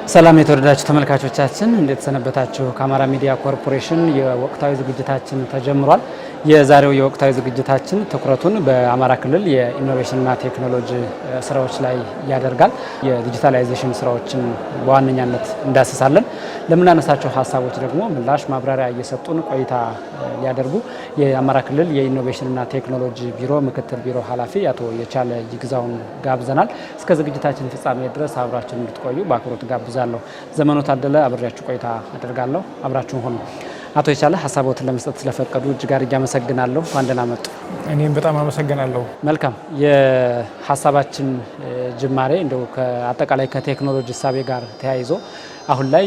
ሰላም የተወደዳችሁ ተመልካቾቻችን እንዴት ሰነበታችሁ? ከአማራ ሚዲያ ኮርፖሬሽን የወቅታዊ ዝግጅታችን ተጀምሯል። የዛሬው የወቅታዊ ዝግጅታችን ትኩረቱን በአማራ ክልል የኢኖቬሽንና ቴክኖሎጂ ስራዎች ላይ ያደርጋል። የዲጂታላይዜሽን ስራዎችን በዋነኛነት እንዳስሳለን። ለምናነሳቸው ሀሳቦች ደግሞ ምላሽ ማብራሪያ እየሰጡን ቆይታ ሊያደርጉ የአማራ ክልል የኢኖቬሽንና ቴክኖሎጂ ቢሮ ምክትል ቢሮ ኃላፊ አቶ የቻለ ይግዛውን ጋብዘናል። እስከ ዝግጅታችን ፍጻሜ ድረስ አብራችን እንድትቆዩ በአክብሮት ጋብዛለሁ። ዘመኑ ታደለ አብሬያችሁ ቆይታ አደርጋለሁ። አብራችሁን ሆኑ። አቶ የቻለ ሀሳቦትን ለመስጠት ስለፈቀዱ እጅግ አድርጌ አመሰግናለሁ። እንኳን ደህና መጡ። እኔም በጣም አመሰግናለሁ። መልካም። የሀሳባችን ጅማሬ እንደው አጠቃላይ ከቴክኖሎጂ እሳቤ ጋር ተያይዞ አሁን ላይ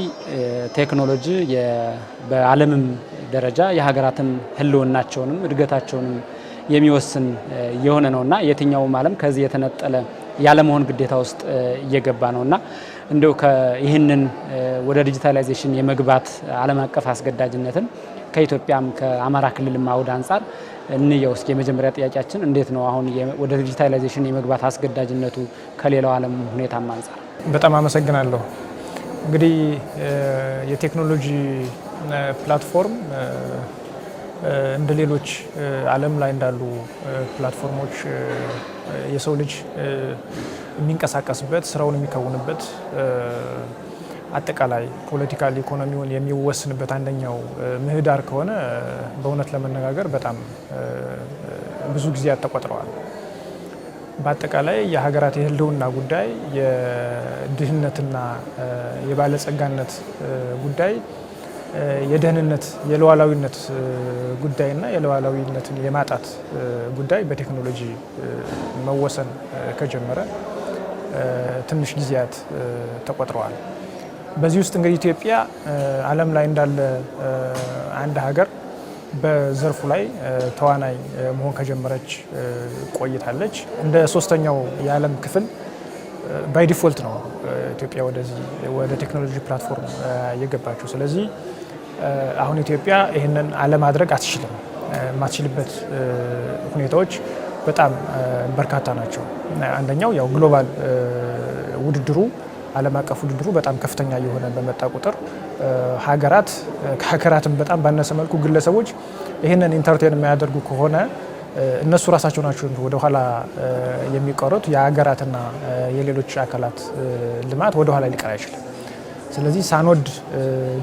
ቴክኖሎጂ በዓለምም ደረጃ የሀገራትን ህልውናቸውንም እድገታቸውንም የሚወስን የሆነ ነውና የትኛውም ዓለም ከዚህ የተነጠለ ያለመሆን ግዴታ ውስጥ እየገባ ነውና እንደው ይህንን ወደ ዲጂታላይዜሽን የመግባት ዓለም አቀፍ አስገዳጅነትን ከኢትዮጵያም ከአማራ ክልልም አውድ አንጻር እንየው እስኪ። የመጀመሪያ ጥያቄያችን እንዴት ነው አሁን ወደ ዲጂታላይዜሽን የመግባት አስገዳጅነቱ ከሌላው ዓለም ሁኔታም አንጻር? በጣም አመሰግናለሁ። እንግዲህ የቴክኖሎጂ ፕላትፎርም እንደ ሌሎች ዓለም ላይ እንዳሉ ፕላትፎርሞች የሰው ልጅ የሚንቀሳቀስበት ስራውን የሚከውንበት አጠቃላይ ፖለቲካል ኢኮኖሚውን የሚወስንበት አንደኛው ምህዳር ከሆነ በእውነት ለመነጋገር በጣም ብዙ ጊዜያት ተቆጥረዋል። በአጠቃላይ የሀገራት የህልውና ጉዳይ፣ የድህነትና የባለጸጋነት ጉዳይ፣ የደህንነት የሉዓላዊነት ጉዳይና የሉዓላዊነትን የማጣት ጉዳይ በቴክኖሎጂ መወሰን ከጀመረ ትንሽ ጊዜያት ተቆጥረዋል። በዚህ ውስጥ እንግዲህ ኢትዮጵያ ዓለም ላይ እንዳለ አንድ ሀገር በዘርፉ ላይ ተዋናይ መሆን ከጀመረች ቆይታለች። እንደ ሶስተኛው የዓለም ክፍል ባይ ዲፎልት ነው ኢትዮጵያ ወደ ቴክኖሎጂ ፕላትፎርም የገባችው። ስለዚህ አሁን ኢትዮጵያ ይህንን አለማድረግ አትችልም። የማትችልበት ሁኔታዎች በጣም በርካታ ናቸው። አንደኛው ያው ግሎባል ውድድሩ ዓለም አቀፍ ውድድሩ በጣም ከፍተኛ የሆነ በመጣ ቁጥር ከሀገራትም በጣም ባነሰ መልኩ ግለሰቦች ይህንን ኢንተርቴን የሚያደርጉ ከሆነ እነሱ ራሳቸው ናቸው ወደ ኋላ የሚቀሩት። የሀገራትና የሌሎች አካላት ልማት ወደ ኋላ ሊቀር አይችልም። ስለዚህ ሳንወድ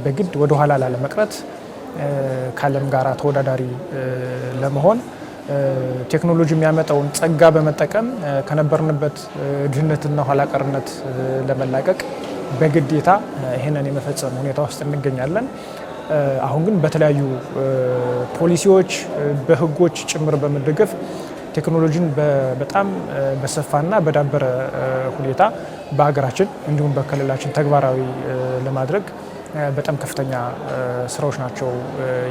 በግድ ወደ ኋላ ላለመቅረት ከዓለም ጋር ተወዳዳሪ ለመሆን ቴክኖሎጂ የሚያመጣውን ጸጋ በመጠቀም ከነበርንበት ድህነትና ኋላ ቀርነት ለመላቀቅ በግዴታ ይህንን የመፈጸም ሁኔታ ውስጥ እንገኛለን። አሁን ግን በተለያዩ ፖሊሲዎች በህጎች ጭምር በመደገፍ ቴክኖሎጂን በጣም በሰፋና በዳበረ ሁኔታ በሀገራችን እንዲሁም በክልላችን ተግባራዊ ለማድረግ በጣም ከፍተኛ ስራዎች ናቸው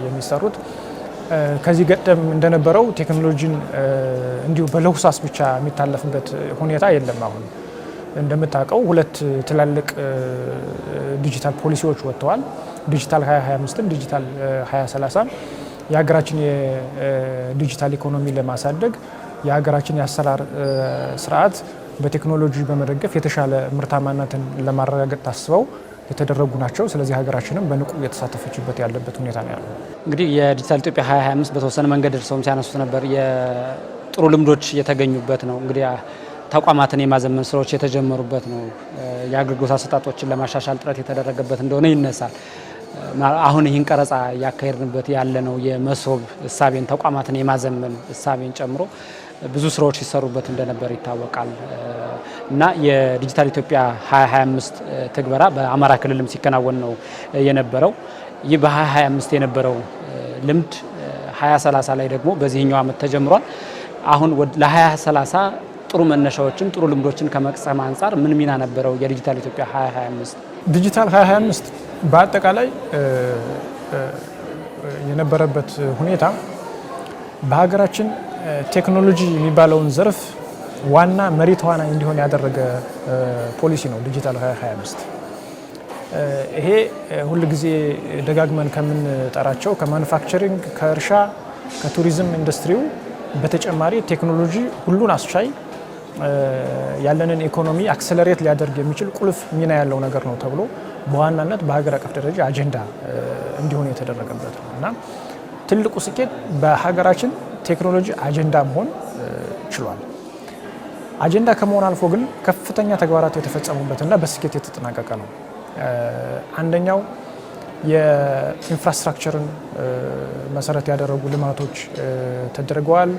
የሚሰሩት። ከዚህ ቀደም እንደነበረው ቴክኖሎጂን እንዲሁ በለሆሳስ ብቻ የሚታለፍበት ሁኔታ የለም። አሁን እንደምታውቀው ሁለት ትላልቅ ዲጂታል ፖሊሲዎች ወጥተዋል። ዲጂታል 2025ም ዲጂታል 2030 የሀገራችን የዲጂታል ኢኮኖሚ ለማሳደግ የሀገራችን የአሰራር ስርዓት በቴክኖሎጂ በመደገፍ የተሻለ ምርታማነትን ለማረጋገጥ ታስበው የተደረጉ ናቸው። ስለዚህ ሀገራችንም በንቁ የተሳተፈችበት ያለበት ሁኔታ ነው ያለው። እንግዲህ የዲጂታል ኢትዮጵያ 2025 በተወሰነ መንገድ እርስዎም ሲያነሱት ነበር። የጥሩ ልምዶች የተገኙበት ነው። እንግዲህ ተቋማትን የማዘመን ስራዎች የተጀመሩበት ነው። የአገልግሎት አሰጣጦችን ለማሻሻል ጥረት የተደረገበት እንደሆነ ይነሳል። አሁን ይህን ቀረጻ እያካሄድንበት ያለ ነው የመሶብ እሳቤን ተቋማትን የማዘመን እሳቤን ጨምሮ ብዙ ስራዎች ሲሰሩበት እንደነበር ይታወቃል። እና የዲጂታል ኢትዮጵያ 2025 ትግበራ በአማራ ክልልም ሲከናወን ነው የነበረው። ይህ በ2025 የነበረው ልምድ 2030 ላይ ደግሞ በዚህኛው ዓመት ተጀምሯል። አሁን ለ2030 ጥሩ መነሻዎችን ጥሩ ልምዶችን ከመቅሰም አንጻር ምን ሚና ነበረው የዲጂታል ኢትዮጵያ 2025? ዲጂታል 2025 በአጠቃላይ የነበረበት ሁኔታ በሀገራችን ቴክኖሎጂ የሚባለውን ዘርፍ ዋና መሪ ተዋናይ እንዲሆን ያደረገ ፖሊሲ ነው ዲጂታል 2025። ይሄ ሁልጊዜ ደጋግመን ከምንጠራቸው ከማኑፋክቸሪንግ፣ ከእርሻ፣ ከቱሪዝም ኢንዱስትሪው በተጨማሪ ቴክኖሎጂ ሁሉን አስቻይ ያለንን ኢኮኖሚ አክሰለሬት ሊያደርግ የሚችል ቁልፍ ሚና ያለው ነገር ነው ተብሎ በዋናነት በሀገር አቀፍ ደረጃ አጀንዳ እንዲሆን የተደረገበት ነው እና ትልቁ ስኬት በሀገራችን ቴክኖሎጂ አጀንዳ መሆን ችሏል። አጀንዳ ከመሆን አልፎ ግን ከፍተኛ ተግባራት የተፈጸሙበትና በስኬት የተጠናቀቀ ነው። አንደኛው የኢንፍራስትራክቸርን መሰረት ያደረጉ ልማቶች ተደርገዋል።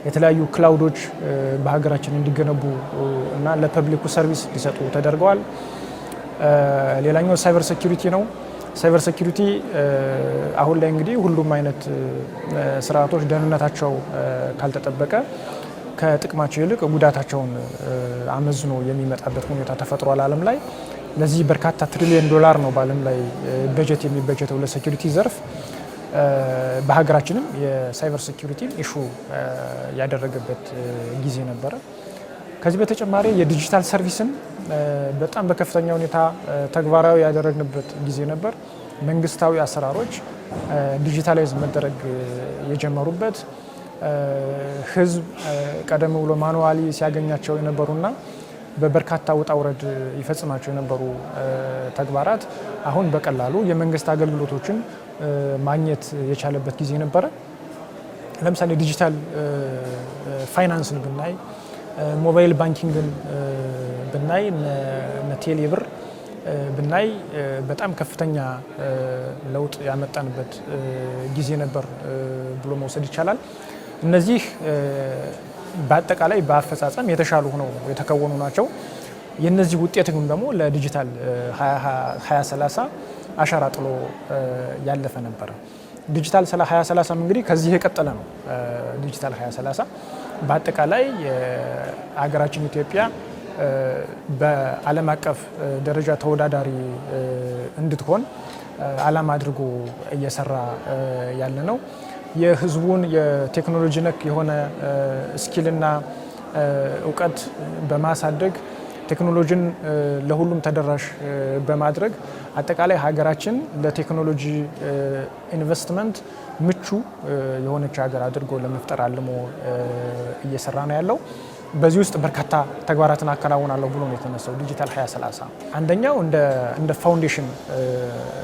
የተለያዩ ክላውዶች በሀገራችን እንዲገነቡ እና ለፐብሊኩ ሰርቪስ ሊሰጡ ተደርገዋል። ሌላኛው ሳይበር ሴኩሪቲ ነው። ሳይበር ሴኩሪቲ አሁን ላይ እንግዲህ ሁሉም አይነት ስርዓቶች ደህንነታቸው ካልተጠበቀ ከጥቅማቸው ይልቅ ጉዳታቸውን አመዝኖ የሚመጣበት ሁኔታ ተፈጥሯል ዓለም ላይ። ለዚህ በርካታ ትሪሊየን ዶላር ነው በዓለም ላይ በጀት የሚበጀተው ለሴኩሪቲ ዘርፍ። በሀገራችንም የሳይበር ሴኩሪቲ ኢሹ ያደረገበት ጊዜ ነበረ። ከዚህ በተጨማሪ የዲጂታል ሰርቪስን በጣም በከፍተኛ ሁኔታ ተግባራዊ ያደረግንበት ጊዜ ነበር። መንግስታዊ አሰራሮች ዲጂታላይዝ መደረግ የጀመሩበት፣ ህዝብ ቀደም ብሎ ማኑዋሊ ሲያገኛቸው የነበሩና በበርካታ ውጣ ውረድ ይፈጽማቸው የነበሩ ተግባራት አሁን በቀላሉ የመንግስት አገልግሎቶችን ማግኘት የቻለበት ጊዜ ነበረ። ለምሳሌ ዲጂታል ፋይናንስን ብናይ፣ ሞባይል ባንኪንግን ብናይ፣ ቴሌ ብር ብናይ በጣም ከፍተኛ ለውጥ ያመጣንበት ጊዜ ነበር ብሎ መውሰድ ይቻላል። እነዚህ በአጠቃላይ በአፈጻጸም የተሻሉ ሆነው የተከወኑ ናቸው። የነዚህ ውጤት ግን ደግሞ ለዲጂታል 2030 አሻራ ጥሎ ያለፈ ነበረ። ዲጂታል 2030 እንግዲህ ከዚህ የቀጠለ ነው። ዲጂታል 2030 በአጠቃላይ ሀገራችን ኢትዮጵያ በዓለም አቀፍ ደረጃ ተወዳዳሪ እንድትሆን ዓላማ አድርጎ እየሰራ ያለ ነው። የህዝቡን የቴክኖሎጂ ነክ የሆነ ስኪልና እውቀት በማሳደግ ቴክኖሎጂን ለሁሉም ተደራሽ በማድረግ አጠቃላይ ሀገራችን ለቴክኖሎጂ ኢንቨስትመንት ምቹ የሆነች ሀገር አድርጎ ለመፍጠር አልሞ እየሰራ ነው ያለው። በዚህ ውስጥ በርካታ ተግባራትን አከናውናለሁ ብሎ ነው የተነሳው ዲጂታል 2030። አንደኛው እንደ ፋውንዴሽን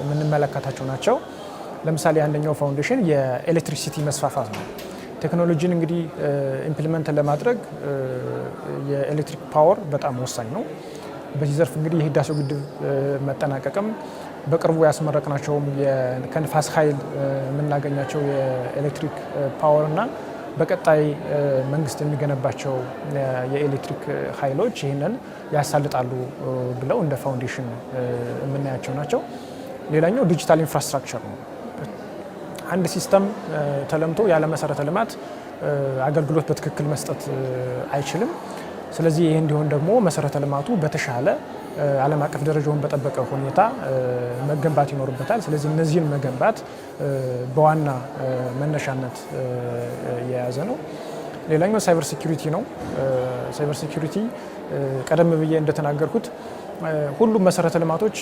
የምንመለከታቸው ናቸው። ለምሳሌ አንደኛው ፋውንዴሽን የኤሌክትሪሲቲ መስፋፋት ነው። ቴክኖሎጂን እንግዲህ ኢምፕሊመንት ለማድረግ የኤሌክትሪክ ፓወር በጣም ወሳኝ ነው። በዚህ ዘርፍ እንግዲህ የህዳሴው ግድብ መጠናቀቅም በቅርቡ ያስመረቅናቸውም ከንፋስ ኃይል የምናገኛቸው የኤሌክትሪክ ፓወር እና በቀጣይ መንግስት የሚገነባቸው የኤሌክትሪክ ኃይሎች ይህንን ያሳልጣሉ ብለው እንደ ፋውንዴሽን የምናያቸው ናቸው። ሌላኛው ዲጂታል ኢንፍራስትራክቸር ነው። አንድ ሲስተም ተለምቶ ያለ መሰረተ ልማት አገልግሎት በትክክል መስጠት አይችልም። ስለዚህ ይህ እንዲሆን ደግሞ መሰረተ ልማቱ በተሻለ ዓለም አቀፍ ደረጃውን በጠበቀ ሁኔታ መገንባት ይኖርበታል። ስለዚህ እነዚህን መገንባት በዋና መነሻነት የያዘ ነው። ሌላኛው ሳይበር ሴኩሪቲ ነው። ሳይበር ሴኩሪቲ ቀደም ብዬ እንደተናገርኩት ሁሉም መሰረተ ልማቶች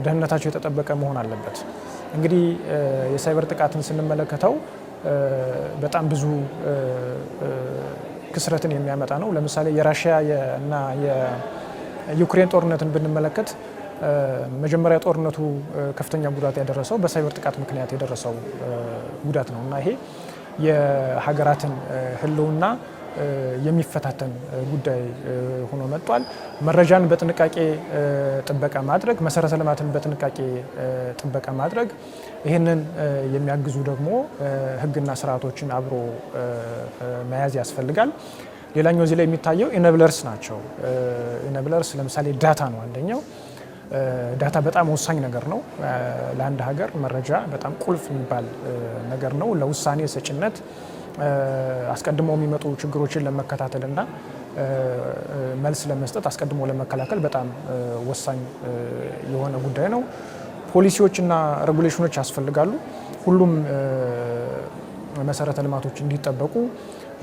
ደህንነታቸው የተጠበቀ መሆን አለበት። እንግዲህ የሳይበር ጥቃትን ስንመለከተው በጣም ብዙ ክስረትን የሚያመጣ ነው። ለምሳሌ የራሽያ እና የዩክሬን ጦርነትን ብንመለከት መጀመሪያ ጦርነቱ ከፍተኛ ጉዳት ያደረሰው በሳይበር ጥቃት ምክንያት የደረሰው ጉዳት ነው እና ይሄ የሀገራትን ሕልውና የሚፈታተን ጉዳይ ሆኖ መጥቷል። መረጃን በጥንቃቄ ጥበቃ ማድረግ፣ መሰረተ ልማትን በጥንቃቄ ጥበቃ ማድረግ፣ ይህንን የሚያግዙ ደግሞ ሕግና ስርዓቶችን አብሮ መያዝ ያስፈልጋል። ሌላኛው እዚህ ላይ የሚታየው ኢነብለርስ ናቸው። ኢነብለርስ ለምሳሌ ዳታ ነው አንደኛው። ዳታ በጣም ወሳኝ ነገር ነው ለአንድ ሀገር። መረጃ በጣም ቁልፍ የሚባል ነገር ነው ለውሳኔ ሰጭነት፣ አስቀድሞ የሚመጡ ችግሮችን ለመከታተልና መልስ ለመስጠት አስቀድሞ ለመከላከል በጣም ወሳኝ የሆነ ጉዳይ ነው። ፖሊሲዎችና ሬጉሌሽኖች ያስፈልጋሉ። ሁሉም መሰረተ ልማቶች እንዲጠበቁ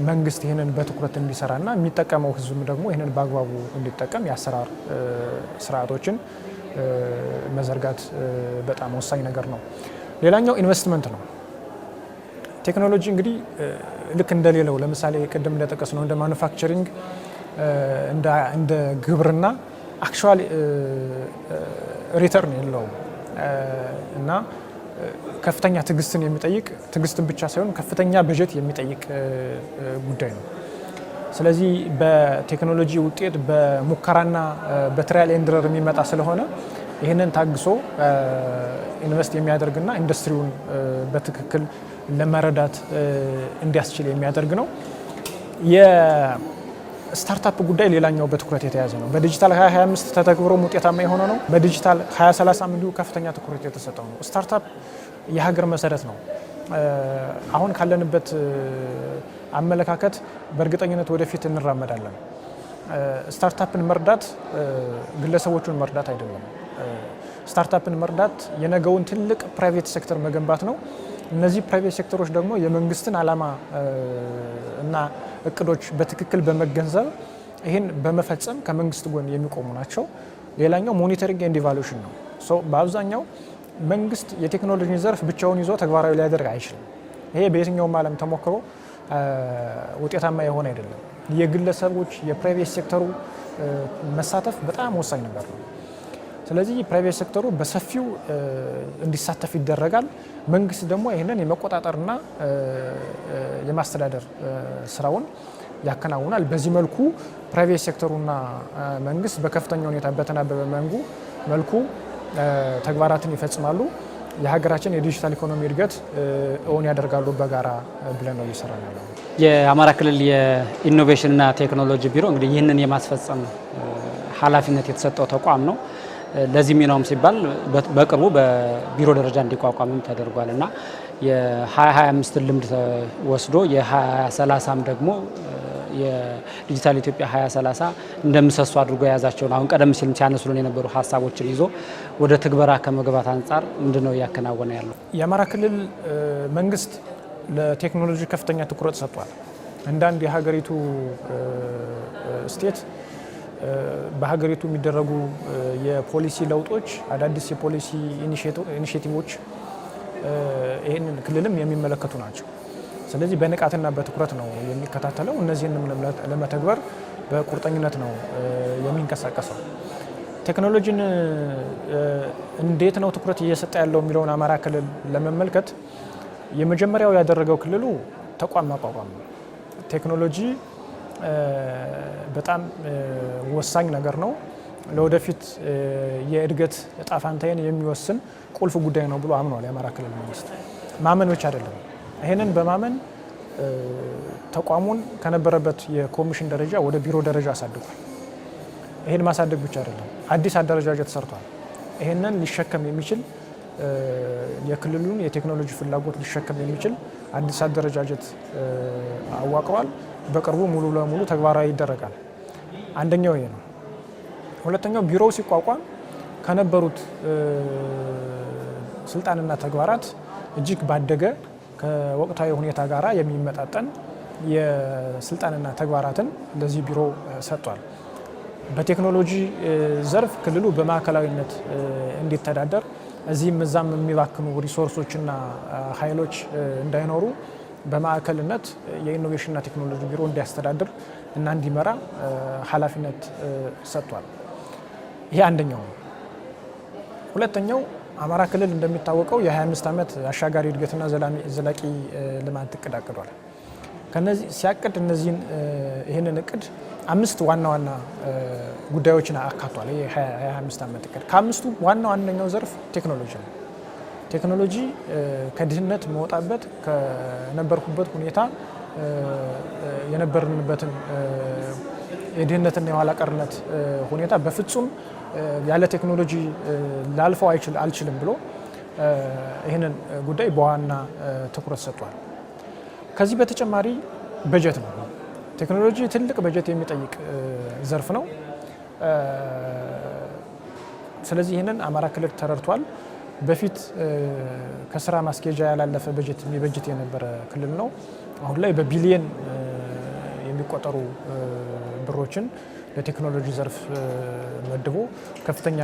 መንግስት ይህንን በትኩረት እንዲሰራና የሚጠቀመው ህዝብም ደግሞ ይህንን በአግባቡ እንዲጠቀም የአሰራር ስርዓቶችን መዘርጋት በጣም ወሳኝ ነገር ነው። ሌላኛው ኢንቨስትመንት ነው። ቴክኖሎጂ እንግዲህ ልክ እንደሌለው ለምሳሌ ቅድም እንደጠቀስ ነው እንደ ማኑፋክቸሪንግ እንደ ግብርና አክቹዋሊ ሪተርን የለውም እና ከፍተኛ ትዕግስትን የሚጠይቅ ትዕግስትን ብቻ ሳይሆን ከፍተኛ በጀት የሚጠይቅ ጉዳይ ነው። ስለዚህ በቴክኖሎጂ ውጤት በሙከራና በትራያል ኤንድ ኤረር የሚመጣ ስለሆነ ይህንን ታግሶ ኢንቨስት የሚያደርግና ኢንዱስትሪውን በትክክል ለመረዳት እንዲያስችል የሚያደርግ ነው። የስታርታፕ ጉዳይ ሌላኛው በትኩረት የተያዘ ነው። በዲጂታል 2025 ተተግብሮም ውጤታማ የሆነ ነው። በዲጂታል 2030 እንዲሁ ከፍተኛ ትኩረት የተሰጠው ነው። ስታርታፕ የሀገር መሰረት ነው። አሁን ካለንበት አመለካከት በእርግጠኝነት ወደፊት እንራመዳለን። ስታርታፕን መርዳት ግለሰቦቹን መርዳት አይደለም። ስታርታፕን መርዳት የነገውን ትልቅ ፕራይቬት ሴክተር መገንባት ነው። እነዚህ ፕራይቬት ሴክተሮች ደግሞ የመንግስትን ዓላማ እና እቅዶች በትክክል በመገንዘብ ይህን በመፈጸም ከመንግስት ጎን የሚቆሙ ናቸው። ሌላኛው ሞኒተሪንግ ኤንድ ኢቫሉዌሽን ነው። በአብዛኛው መንግስት የቴክኖሎጂ ዘርፍ ብቻውን ይዞ ተግባራዊ ሊያደርግ አይችልም። ይሄ በየትኛውም ዓለም ተሞክሮ ውጤታማ የሆነ አይደለም። የግለሰቦች የፕራይቬት ሴክተሩ መሳተፍ በጣም ወሳኝ ነገር ነው። ስለዚህ ፕራይቬት ሴክተሩ በሰፊው እንዲሳተፍ ይደረጋል። መንግስት ደግሞ ይህንን የመቆጣጠርና የማስተዳደር ስራውን ያከናውናል። በዚህ መልኩ ፕራይቬት ሴክተሩና መንግስት በከፍተኛ ሁኔታ በተናበበ መልኩ ተግባራትን ይፈጽማሉ። የሀገራችን የዲጂታል ኢኮኖሚ እድገት እውን ያደርጋሉ በጋራ ብለን ነው እየሰራ ያለው። የአማራ ክልል የኢኖቬሽንና ቴክኖሎጂ ቢሮ እንግዲህ ይህንን የማስፈጸም ኃላፊነት የተሰጠው ተቋም ነው። ለዚህ ሚናውም ሲባል በቅርቡ በቢሮ ደረጃ እንዲቋቋምም ተደርጓል እና የ2025 ልምድ ወስዶ የ2030 ደግሞ የዲጂታል ኢትዮጵያ 2030 እንደምሰሶ አድርጎ የያዛቸውን አሁን ቀደም ሲል ሲያነሱልን የነበሩ ሀሳቦችን ይዞ ወደ ትግበራ ከመግባት አንጻር ምንድነው እያከናወነ ያለው? የአማራ ክልል መንግስት ለቴክኖሎጂ ከፍተኛ ትኩረት ሰጥቷል። አንዳንድ የሀገሪቱ ስቴት በሀገሪቱ የሚደረጉ የፖሊሲ ለውጦች፣ አዳዲስ የፖሊሲ ኢኒሼቲቮች ይህንን ክልልም የሚመለከቱ ናቸው። ስለዚህ በንቃትና በትኩረት ነው የሚከታተለው። እነዚህንም ለመተግበር በቁርጠኝነት ነው የሚንቀሳቀሰው። ቴክኖሎጂን እንዴት ነው ትኩረት እየሰጠ ያለው የሚለውን አማራ ክልል ለመመልከት የመጀመሪያው ያደረገው ክልሉ ተቋም ማቋቋም ነው። ቴክኖሎጂ በጣም ወሳኝ ነገር ነው። ለወደፊት የእድገት እጣ ፈንታዬን የሚወስን ቁልፍ ጉዳይ ነው ብሎ አምኗል የአማራ ክልል መንግስት። ማመን ብቻ አይደለም፣ ይህንን በማመን ተቋሙን ከነበረበት የኮሚሽን ደረጃ ወደ ቢሮ ደረጃ አሳድጓል። ይህን ማሳደግ ብቻ አይደለም፣ አዲስ አደረጃጀት ሰርቷል። ይህንን ሊሸከም የሚችል የክልሉን የቴክኖሎጂ ፍላጎት ሊሸከም የሚችል አዲስ አደረጃጀት አዋቅሯል። በቅርቡ ሙሉ ለሙሉ ተግባራዊ ይደረጋል። አንደኛው ይሄ ነው። ሁለተኛው ቢሮው ሲቋቋም ከነበሩት ስልጣንና ተግባራት እጅግ ባደገ ከወቅታዊ ሁኔታ ጋር የሚመጣጠን የስልጣንና ተግባራትን ለዚህ ቢሮ ሰጥቷል። በቴክኖሎጂ ዘርፍ ክልሉ በማዕከላዊነት እንዲተዳደር እዚህም እዛም የሚባክኑ ሪሶርሶችና ኃይሎች እንዳይኖሩ በማዕከልነት የኢኖቬሽንና ቴክኖሎጂ ቢሮ እንዲያስተዳድር እና እንዲመራ ኃላፊነት ሰጥቷል። ይሄ አንደኛው ነው። ሁለተኛው አማራ ክልል እንደሚታወቀው የ25 ዓመት አሻጋሪ እድገትና ዘላቂ ልማት እቅድ አቅዷል። ከነዚህ ሲያቅድ ይህንን እቅድ 5 ዋና ዋና ጉዳዮችን አካቷል። ይሄ 25 ዓመት እቅድ ከአምስቱ ዋናው ዘርፍ ቴክኖሎጂ ነው። ቴክኖሎጂ ከድህነት መውጣበት ከነበርኩበት ሁኔታ የነበርንበትን የድህነትና የኋላ ቀርነት ሁኔታ በፍጹም ያለ ቴክኖሎጂ ላልፈው አልችልም ብሎ ይህንን ጉዳይ በዋና ትኩረት ሰጥቷል። ከዚህ በተጨማሪ በጀት ነው። ቴክኖሎጂ ትልቅ በጀት የሚጠይቅ ዘርፍ ነው። ስለዚህ ይህንን አማራ ክልል ተረድቷል። በፊት ከስራ ማስኬጃ ያላለፈ በጀት የሚበጅት የነበረ ክልል ነው። አሁን ላይ በቢሊየን የሚቆጠሩ ብሮችን ለቴክኖሎጂ ዘርፍ መድቦ ከፍተኛ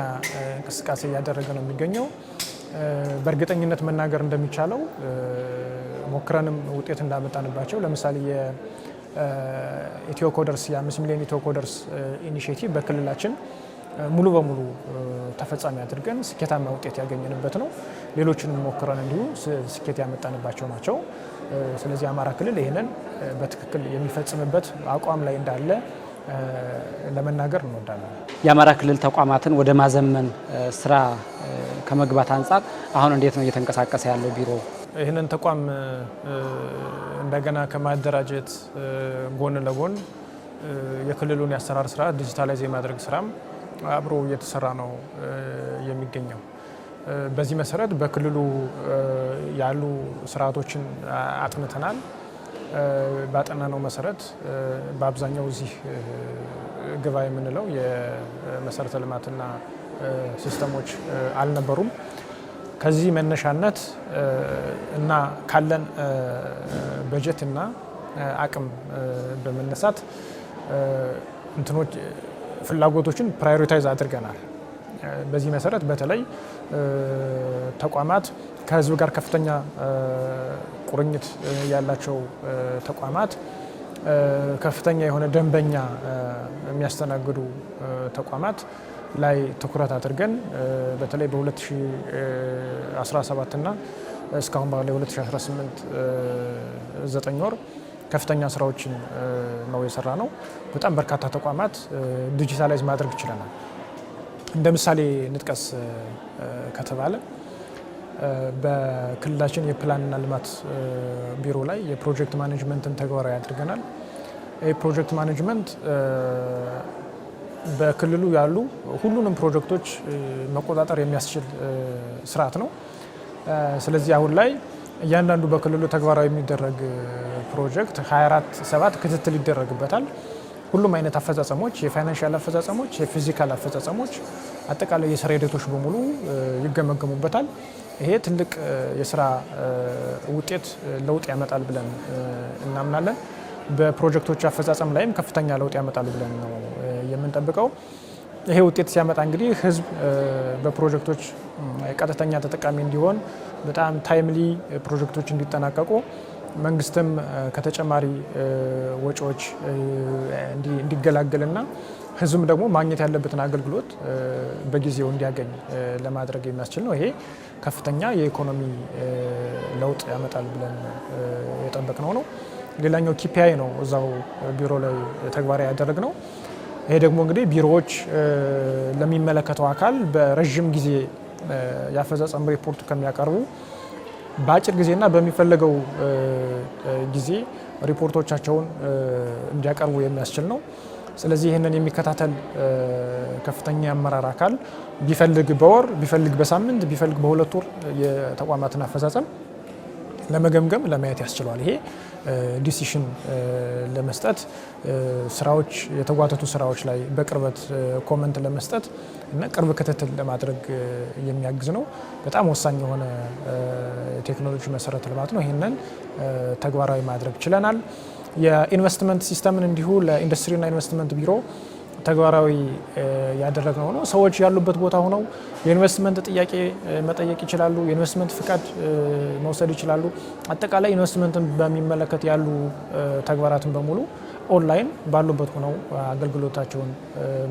እንቅስቃሴ እያደረገ ነው የሚገኘው። በእርግጠኝነት መናገር እንደሚቻለው ሞክረንም ውጤት እንዳመጣንባቸው ለምሳሌ ኢትዮ ኮደርስ የ5 ሚሊዮን ኢትዮ ኮደርስ ኢኒሼቲቭ በክልላችን ሙሉ በሙሉ ተፈጻሚ አድርገን ስኬታማ ውጤት ያገኘንበት ነው። ሌሎችንም ሞክረን እንዲሁ ስኬት ያመጣንባቸው ናቸው። ስለዚህ አማራ ክልል ይህንን በትክክል የሚፈጽምበት አቋም ላይ እንዳለ ለመናገር እንወዳለን። የአማራ ክልል ተቋማትን ወደ ማዘመን ስራ ከመግባት አንጻር አሁን እንዴት ነው እየተንቀሳቀሰ ያለው ቢሮ? ይህንን ተቋም እንደገና ከማደራጀት ጎን ለጎን የክልሉን የአሰራር ስራ ዲጂታላይዝ የማድረግ ስራም አብሮ እየተሰራ ነው የሚገኘው። በዚህ መሰረት በክልሉ ያሉ ስርዓቶችን አጥንተናል። ባጠናነው መሰረት በአብዛኛው እዚህ ግባ የምንለው የመሰረተ ልማትና ሲስተሞች አልነበሩም። ከዚህ መነሻነት እና ካለን በጀት እና አቅም በመነሳት እንትኖች ፍላጎቶችን ፕራዮሪታይዝ አድርገናል። በዚህ መሰረት በተለይ ተቋማት ከህዝብ ጋር ከፍተኛ ቁርኝት ያላቸው ተቋማት፣ ከፍተኛ የሆነ ደንበኛ የሚያስተናግዱ ተቋማት ላይ ትኩረት አድርገን በተለይ በ2017 እና እስካሁን ባለው 2018 9 ወር ከፍተኛ ስራዎችን ነው የሰራ ነው። በጣም በርካታ ተቋማት ዲጂታላይዝ ማድረግ ይችላል። እንደ ምሳሌ ንጥቀስ ከተባለ በክልላችን የፕላንና ልማት ቢሮ ላይ የፕሮጀክት ማኔጅመንትን ተግባራዊ አድርገናል። የፕሮጀክት ማኔጅመንት በክልሉ ያሉ ሁሉንም ፕሮጀክቶች መቆጣጠር የሚያስችል ስርዓት ነው። ስለዚህ አሁን ላይ እያንዳንዱ በክልሉ ተግባራዊ የሚደረግ ፕሮጀክት 24/7 ክትትል ይደረግበታል። ሁሉም አይነት አፈጻጸሞች፣ የፋይናንሻል አፈጻጸሞች፣ የፊዚካል አፈጻጸሞች፣ አጠቃላይ የስራ ሂደቶች በሙሉ ይገመገሙበታል። ይሄ ትልቅ የስራ ውጤት ለውጥ ያመጣል ብለን እናምናለን። በፕሮጀክቶች አፈጻጸም ላይም ከፍተኛ ለውጥ ያመጣል ብለን ነው የምንጠብቀው። ይሄ ውጤት ሲያመጣ እንግዲህ ህዝብ በፕሮጀክቶች ቀጥተኛ ተጠቃሚ እንዲሆን፣ በጣም ታይምሊ ፕሮጀክቶች እንዲጠናቀቁ፣ መንግስትም ከተጨማሪ ወጪዎች እንዲገላገልና ህዝብም ደግሞ ማግኘት ያለበትን አገልግሎት በጊዜው እንዲያገኝ ለማድረግ የሚያስችል ነው። ይሄ ከፍተኛ የኢኮኖሚ ለውጥ ያመጣል ብለን የጠበቅነው ነው። ሌላኛው ኪፒአይ ነው እዛው ቢሮ ላይ ተግባራዊ ያደረግነው። ይሄ ደግሞ እንግዲህ ቢሮዎች ለሚመለከተው አካል በረዥም ጊዜ የአፈጻጸም ሪፖርት ከሚያቀርቡ በአጭር ጊዜና በሚፈለገው ጊዜ ሪፖርቶቻቸውን እንዲያቀርቡ የሚያስችል ነው። ስለዚህ ይህንን የሚከታተል ከፍተኛ የአመራር አካል ቢፈልግ በወር ቢፈልግ በሳምንት ቢፈልግ በ2 ወር የተቋማትን አፈጻጸም ለመገምገም ለማየት ያስችለዋል። ይሄ ዲሲሽን ለመስጠት ስራዎች የተጓተቱ ስራዎች ላይ በቅርበት ኮመንት ለመስጠት እና ቅርብ ክትትል ለማድረግ የሚያግዝ ነው። በጣም ወሳኝ የሆነ ቴክኖሎጂ መሰረተ ልማት ነው። ይህንን ተግባራዊ ማድረግ ችለናል። የኢንቨስትመንት ሲስተምን እንዲሁ ለኢንዱስትሪና ኢንቨስትመንት ቢሮ ተግባራዊ ያደረግነው ነው። ሰዎች ያሉበት ቦታ ሆነው የኢንቨስትመንት ጥያቄ መጠየቅ ይችላሉ። የኢንቨስትመንት ፍቃድ መውሰድ ይችላሉ። አጠቃላይ ኢንቨስትመንትን በሚመለከት ያሉ ተግባራትን በሙሉ ኦንላይን ባሉበት ሆነው አገልግሎታቸውን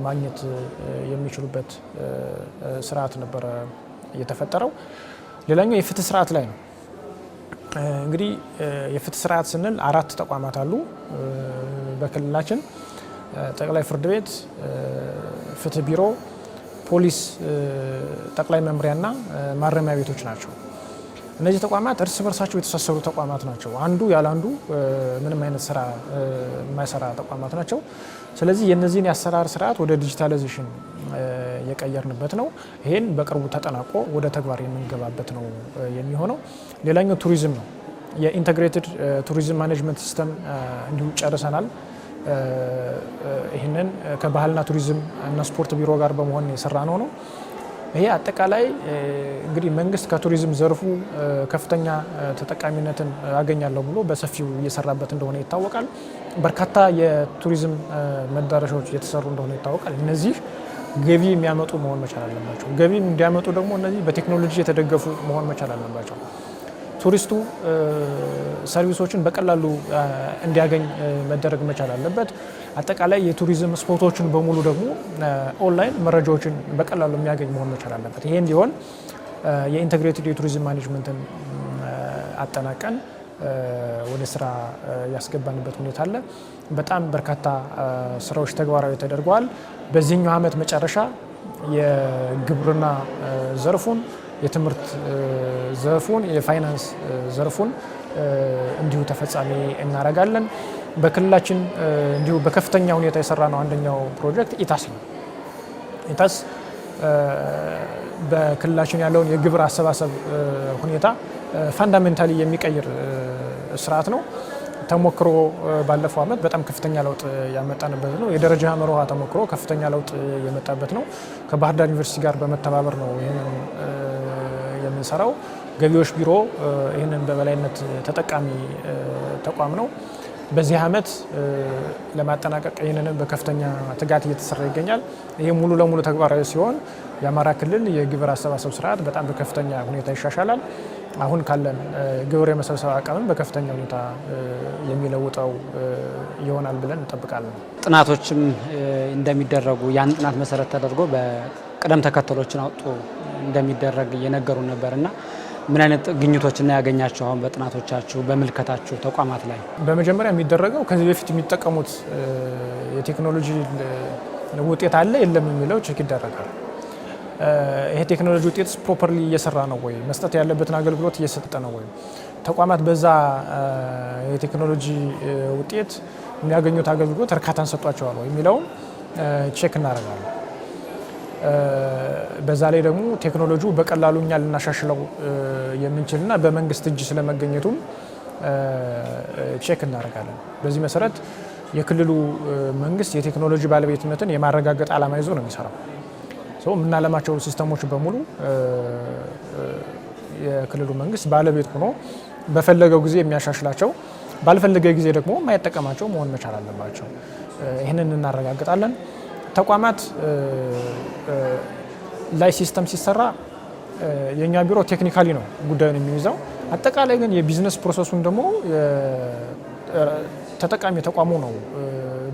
ማግኘት የሚችሉበት ስርዓት ነበረ የተፈጠረው። ሌላኛው የፍትህ ስርዓት ላይ ነው። እንግዲህ የፍትህ ስርዓት ስንል 4 ተቋማት አሉ በክልላችን። ጠቅላይ ፍርድ ቤት፣ ፍትህ ቢሮ፣ ፖሊስ ጠቅላይ መምሪያና ማረሚያ ቤቶች ናቸው። እነዚህ ተቋማት እርስ በርሳቸው የተሳሰሩ ተቋማት ናቸው። አንዱ ያለ አንዱ ምንም አይነት ስራ የማይሰራ ተቋማት ናቸው። ስለዚህ የነዚህን የአሰራር ስርዓት ወደ ዲጂታላይዜሽን የቀየርንበት ነው። ይህን በቅርቡ ተጠናቆ ወደ ተግባር የምንገባበት ነው የሚሆነው። ሌላኛው ቱሪዝም ነው። የኢንተግሬትድ ቱሪዝም ማኔጅመንት ሲስተም እንዲሁ ጨርሰናል። ይህንን ከባህልና ቱሪዝም እና ስፖርት ቢሮ ጋር በመሆን የሰራ ነው። ይሄ አጠቃላይ እንግዲህ መንግስት ከቱሪዝም ዘርፉ ከፍተኛ ተጠቃሚነትን አገኛለሁ ብሎ በሰፊው እየሰራበት እንደሆነ ይታወቃል። በርካታ የቱሪዝም መዳረሻዎች እየተሰሩ እንደሆነ ይታወቃል። እነዚህ ገቢ የሚያመጡ መሆን መቻል አለባቸው። ገቢ እንዲያመጡ ደግሞ እነዚህ በቴክኖሎጂ የተደገፉ መሆን መቻል አለባቸው። ቱሪስቱ ሰርቪሶችን በቀላሉ እንዲያገኝ መደረግ መቻል አለበት። አጠቃላይ የቱሪዝም ስፖቶችን በሙሉ ደግሞ ኦንላይን መረጃዎችን በቀላሉ የሚያገኝ መሆን መቻል አለበት። ይሄ እንዲሆን የኢንተግሬትድ የቱሪዝም ማኔጅመንትን አጠናቀን ወደ ስራ ያስገባንበት ሁኔታ አለ። በጣም በርካታ ስራዎች ተግባራዊ ተደርገዋል። በዚህኛው ዓመት መጨረሻ የግብርና ዘርፉን፣ የትምህርት ዘርፉን፣ የፋይናንስ ዘርፉን እንዲሁ ተፈጻሚ እናደርጋለን። በክልላችን እንዲሁ በከፍተኛ ሁኔታ የሰራ ነው አንደኛው ፕሮጀክት ኢታስ ነው። ኢታስ በክልላችን ያለውን የግብር አሰባሰብ ሁኔታ ፋንዳሜንታሊ የሚቀይር ስርዓት ነው። ተሞክሮ ባለፈው ዓመት በጣም ከፍተኛ ለውጥ ያመጣንበት ነው። የደረጃ መርሃ ተሞክሮ ከፍተኛ ለውጥ የመጣበት ነው። ከባህር ዳር ዩኒቨርሲቲ ጋር በመተባበር ነው ይህንን የምንሰራው። ገቢዎች ቢሮ ይህንን በበላይነት ተጠቃሚ ተቋም ነው። በዚህ ዓመት ለማጠናቀቅ ይህንን በከፍተኛ ትጋት እየተሰራ ይገኛል። ይህ ሙሉ ለሙሉ ተግባራዊ ሲሆን የአማራ ክልል የግብር አሰባሰብ ስርዓት በጣም በከፍተኛ ሁኔታ ይሻሻላል። አሁን ካለን ግብር የመሰብሰብ አቅምን በከፍተኛ ሁኔታ የሚለውጠው ይሆናል ብለን እንጠብቃለን። ጥናቶችም እንደሚደረጉ ያን ጥናት መሰረት ተደርጎ በቅደም ተከተሎችን አውጥቶ እንደሚደረግ እየነገሩን ነበርና ምን አይነት ግኝቶችና ያገኛችሁ አሁን በጥናቶቻችሁ በምልከታችሁ ተቋማት ላይ? በመጀመሪያ የሚደረገው ከዚህ በፊት የሚጠቀሙት የቴክኖሎጂ ውጤት አለ የለም የሚለው ቼክ ይደረጋል። ይሄ ቴክኖሎጂ ውጤት ፕሮፐርሊ እየሰራ ነው ወይ? መስጠት ያለበትን አገልግሎት እየሰጠ ነው ወይ? ተቋማት በዛ የቴክኖሎጂ ውጤት የሚያገኙት አገልግሎት እርካታን ሰጧቸዋል ወይ የሚለውን ቼክ እናደርጋለን። በዛ ላይ ደግሞ ቴክኖሎጂው በቀላሉ እኛ ልናሻሽለው የምንችልና በመንግስት እጅ ስለመገኘቱም ቼክ እናደርጋለን። በዚህ መሰረት የክልሉ መንግስት የቴክኖሎጂ ባለቤትነትን የማረጋገጥ ዓላማ ይዞ ነው የሚሰራው። የምናለማቸው ሲስተሞች በሙሉ የክልሉ መንግስት ባለቤት ሆኖ በፈለገው ጊዜ የሚያሻሽላቸው፣ ባልፈለገ ጊዜ ደግሞ የማይጠቀማቸው መሆን መቻል አለባቸው። ይህንን እናረጋግጣለን። ተቋማት ላይ ሲስተም ሲሰራ የኛ ቢሮ ቴክኒካሊ ነው ጉዳዩን የሚይዘው። አጠቃላይ ግን የቢዝነስ ፕሮሰሱን ደግሞ ተጠቃሚ ተቋሙ ነው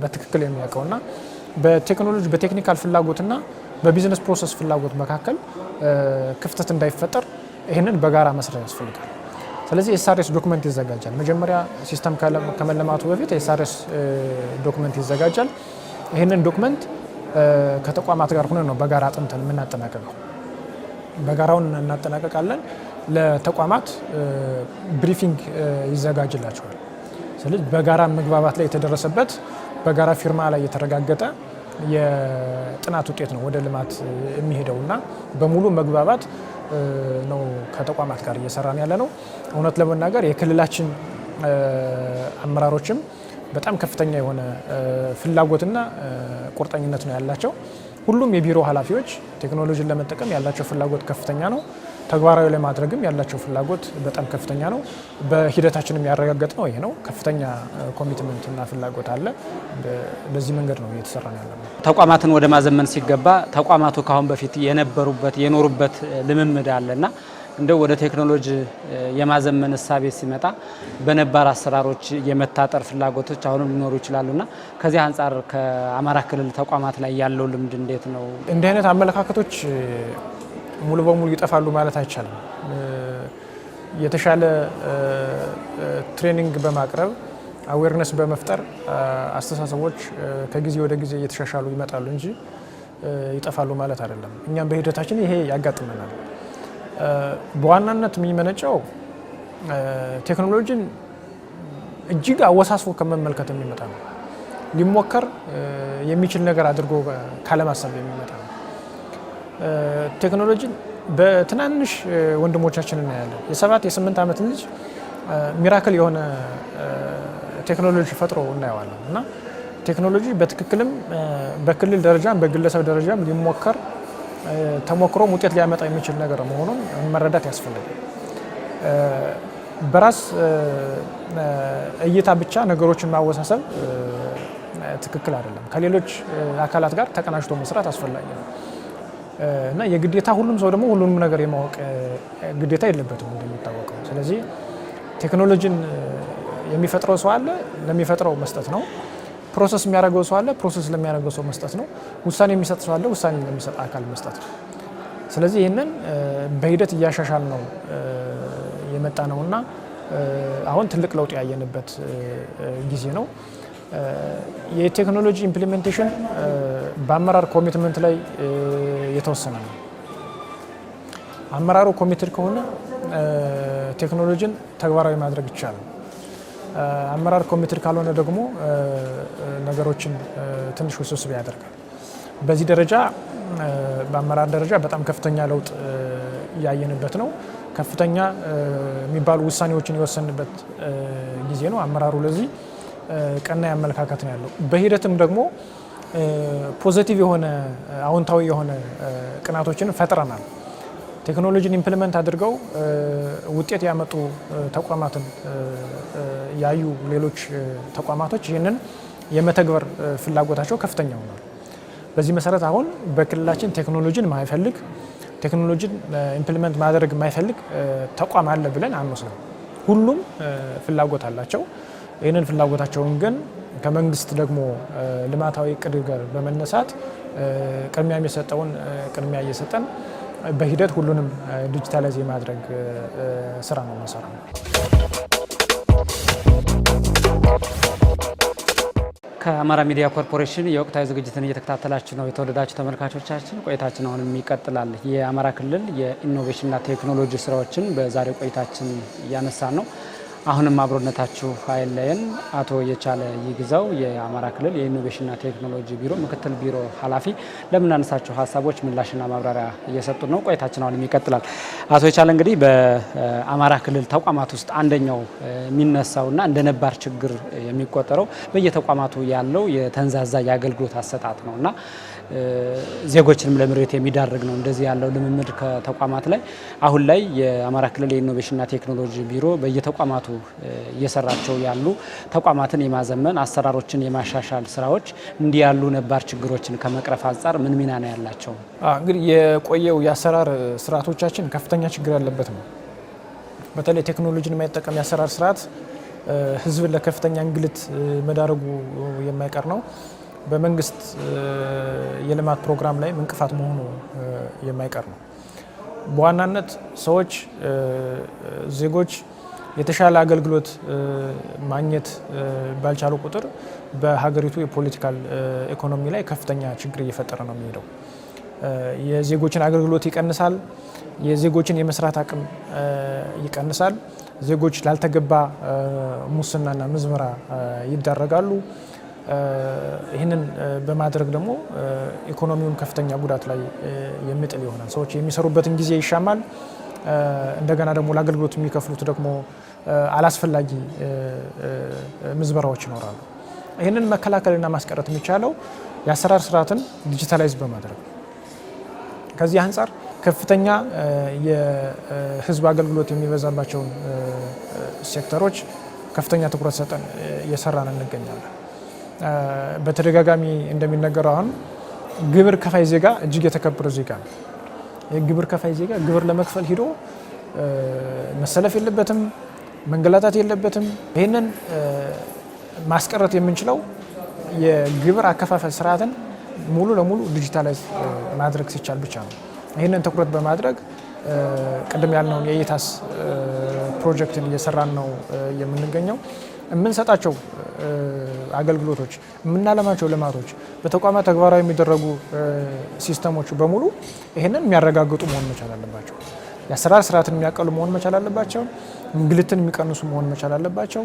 በትክክል የሚያውቀውና በቴክኖሎጂ በቴክኒካል ፍላጎትና በቢዝነስ ፕሮሰስ ፍላጎት መካከል ክፍተት እንዳይፈጠር ይህንን በጋራ መስራት ያስፈልጋል። ስለዚህ ኤስአርኤስ ዶክመንት ይዘጋጃል። መጀመሪያ ሲስተም ከመለማቱ በፊት ኤስአርኤስ ዶክመንት ይዘጋጃል። ይህንን ዶክመንት ከተቋማት ጋር ሆነን ነው በጋራ አጥንተን የምናጠናቀቀው። በጋራውን እናጠናቀቃለን። ለተቋማት ብሪፊንግ ይዘጋጅላቸዋል። ስለዚህ በጋራ መግባባት ላይ የተደረሰበት በጋራ ፊርማ ላይ የተረጋገጠ የጥናት ውጤት ነው ወደ ልማት የሚሄደውና በሙሉ መግባባት ነው ከተቋማት ጋር እየሰራን ያለ ነው። እውነት ለመናገር የክልላችን አመራሮችም በጣም ከፍተኛ የሆነ ፍላጎትና ቁርጠኝነት ነው ያላቸው። ሁሉም የቢሮ ኃላፊዎች ቴክኖሎጂን ለመጠቀም ያላቸው ፍላጎት ከፍተኛ ነው። ተግባራዊ ለማድረግም ያላቸው ፍላጎት በጣም ከፍተኛ ነው። በሂደታችንም ያረጋገጥ ነው ይሄ ነው። ከፍተኛ ኮሚትመንትና ፍላጎት አለ። በዚህ መንገድ ነው እየተሰራ ያለው። ተቋማትን ወደ ማዘመን ሲገባ ተቋማቱ ካሁን በፊት የኖሩበት ልምምድ አለና እንደው ወደ ቴክኖሎጂ የማዘመን እሳቤ ሲመጣ በነባር አሰራሮች የመታጠር ፍላጎቶች አሁንም ሊኖሩ ይችላሉና ከዚህ አንጻር ከአማራ ክልል ተቋማት ላይ ያለው ልምድ እንዴት ነው? እንዲህ አይነት አመለካከቶች ሙሉ በሙሉ ይጠፋሉ ማለት አይቻልም። የተሻለ ትሬኒንግ በማቅረብ አዌርነስ በመፍጠር አስተሳሰቦች ከጊዜ ወደ ጊዜ እየተሻሻሉ ይመጣሉ እንጂ ይጠፋሉ ማለት አይደለም። እኛም በሂደታችን ይሄ ያጋጥመናል። በዋናነት የሚመነጨው ቴክኖሎጂን እጅግ አወሳስፎ ከመመልከት የሚመጣ ነው። ሊሞከር የሚችል ነገር አድርጎ ካለማሰብ የሚመጣ ነው። ቴክኖሎጂን በትናንሽ ወንድሞቻችን እናያለን። የ7 የ8 ዓመት ልጅ ሚራክል የሆነ ቴክኖሎጂ ፈጥሮ እናየዋለን እና ቴክኖሎጂ በትክክልም በክልል ደረጃም በግለሰብ ደረጃም ሊሞከር ተሞክሮም ውጤት ሊያመጣ የሚችል ነገር መሆኑን መረዳት ያስፈልጋል። በራስ እይታ ብቻ ነገሮችን ማወሳሰብ ትክክል አይደለም። ከሌሎች አካላት ጋር ተቀናጅቶ መስራት አስፈላጊ ነው እና የግዴታ ሁሉም ሰው ደግሞ ሁሉንም ነገር የማወቅ ግዴታ የለበትም እንደሚታወቀው። ስለዚህ ቴክኖሎጂን የሚፈጥረው ሰው አለ፣ ለሚፈጥረው መስጠት ነው። ፕሮሰስ የሚያደርገው ሰው አለ፣ ፕሮሰስ ለሚያደርገው ሰው መስጠት ነው። ውሳኔ የሚሰጥ ሰው አለ፣ ውሳኔ ለሚሰጥ አካል መስጠት ነው። ስለዚህ ይህንን በሂደት እያሻሻል ነው የመጣ ነውና አሁን ትልቅ ለውጥ ያየንበት ጊዜ ነው። የቴክኖሎጂ ኢምፕሊሜንቴሽን በአመራር ኮሚትመንት ላይ የተወሰነ ነው። አመራሩ ኮሚትድ ከሆነ ቴክኖሎጂን ተግባራዊ ማድረግ ይቻላል። አመራር ኮሚትድ ካልሆነ ደግሞ ነገሮችን ትንሽ ውስብስብ ያደርጋል። በዚህ ደረጃ በአመራር ደረጃ በጣም ከፍተኛ ለውጥ ያየንበት ነው። ከፍተኛ የሚባሉ ውሳኔዎችን የወሰንበት ጊዜ ነው። አመራሩ ለዚህ ቀና አመለካከት ነው ያለው። በሂደትም ደግሞ ፖዚቲቭ የሆነ አዎንታዊ የሆነ ቅናቶችን ፈጥረናል። ቴክኖሎጂን ኢምፕሊመንት አድርገው ውጤት ያመጡ ተቋማትን ያዩ ሌሎች ተቋማቶች ይህንን የመተግበር ፍላጎታቸው ከፍተኛ ሆኗል። በዚህ መሰረት አሁን በክልላችን ቴክኖሎጂን ማይፈልግ ቴክኖሎጂን ኢምፕሊመንት ማድረግ የማይፈልግ ተቋም አለ ብለን አንወስድም። ሁሉም ፍላጎት አላቸው። ይህንን ፍላጎታቸውን ግን ከመንግስት ደግሞ ልማታዊ እቅድ ጋር በመነሳት ቅድሚያ የሚሰጠውን ቅድሚያ እየሰጠን በሂደት ሁሉንም ዲጂታላይዝ የማድረግ ስራ ነው የምንሰራው። ከአማራ ሚዲያ ኮርፖሬሽን የወቅታዊ ዝግጅትን እየተከታተላችሁ ነው የተወደዳችሁ ተመልካቾቻችን። ቆይታችን አሁንም ይቀጥላል። የአማራ ክልል የኢኖቬሽንና ቴክኖሎጂ ስራዎችን በዛሬው ቆይታችን እያነሳን ነው። አሁንም አብሮነታችሁ አይለየን። አቶ የቻለ ይግዛው የአማራ ክልል የኢኖቬሽንና ቴክኖሎጂ ቢሮ ምክትል ቢሮ ኃላፊ ለምናነሳቸው ሀሳቦች ምላሽና ማብራሪያ እየሰጡ ነው። ቆይታችን አሁንም ይቀጥላል። አቶ የቻለ እንግዲህ በአማራ ክልል ተቋማት ውስጥ አንደኛው የሚነሳውና እንደ ነባር ችግር የሚቆጠረው በየተቋማቱ ያለው የተንዛዛ የአገልግሎት አሰጣጥ ነውና ዜጎችንም ለምሬት የሚዳርግ ነው። እንደዚህ ያለው ልምምድ ከተቋማት ላይ አሁን ላይ የአማራ ክልል የኢኖቬሽንና ቴክኖሎጂ ቢሮ በየተቋማቱ እየሰራቸው ያሉ ተቋማትን የማዘመን አሰራሮችን የማሻሻል ስራዎች እንዲህ ያሉ ነባር ችግሮችን ከመቅረፍ አንጻር ምን ሚና ነው ያላቸው? እንግዲህ የቆየው የአሰራር ስርዓቶቻችን ከፍተኛ ችግር ያለበት ነው። በተለይ ቴክኖሎጂን የማይጠቀም የአሰራር ስርዓት ህዝብን ለከፍተኛ እንግልት መዳረጉ የማይቀር ነው። በመንግስት የልማት ፕሮግራም ላይ እንቅፋት መሆኑ የማይቀር ነው። በዋናነት ዜጎች የተሻለ አገልግሎት ማግኘት ባልቻሉ ቁጥር በሀገሪቱ የፖለቲካል ኢኮኖሚ ላይ ከፍተኛ ችግር እየፈጠረ ነው የሚሄደው። የዜጎችን አገልግሎት ይቀንሳል። የዜጎችን የመስራት አቅም ይቀንሳል። ዜጎች ላልተገባ ሙስናና ምዝበራ ይዳረጋሉ። ይህንን በማድረግ ደግሞ ኢኮኖሚውን ከፍተኛ ጉዳት ላይ የሚጥል ይሆናል። ሰዎች የሚሰሩበትን ጊዜ ይሻማል። እንደገና ደግሞ ለአገልግሎት የሚከፍሉት ደግሞ አላስፈላጊ ምዝበራዎች ይኖራሉ። ይህንን መከላከልና ማስቀረት የሚቻለው የአሰራር ስርዓትን ዲጂታላይዝ በማድረግ ከዚህ አንጻር ከፍተኛ የህዝብ አገልግሎት የሚበዛባቸውን ሴክተሮች ከፍተኛ ትኩረት ሰጠን እየሰራን እንገኛለን። በተደጋጋሚ እንደሚነገረው አሁን ግብር ከፋይ ዜጋ እጅግ የተከበረ ዜጋ ነው። የግብር ከፋይ ዜጋ ግብር ለመክፈል ሂዶ መሰለፍ የለበትም፣ መንገላታት የለበትም። ይህንን ማስቀረት የምንችለው የግብር አከፋፈል ስርዓትን ሙሉ ለሙሉ ዲጂታላይዝ ማድረግ ሲቻል ብቻ ነው። ይህንን ትኩረት በማድረግ ቅድም ያልነውን የኢታስ ፕሮጀክትን እየሰራን ነው የምንገኘው። የምንሰጣቸው አገልግሎቶች፣ የምናለማቸው ልማቶች፣ በተቋማት ተግባራዊ የሚደረጉ ሲስተሞች በሙሉ ይህንን የሚያረጋግጡ መሆን መቻል አለባቸው። የአሰራር ስርዓትን የሚያቀሉ መሆን መቻል አለባቸው። እንግልትን የሚቀንሱ መሆን መቻል አለባቸው።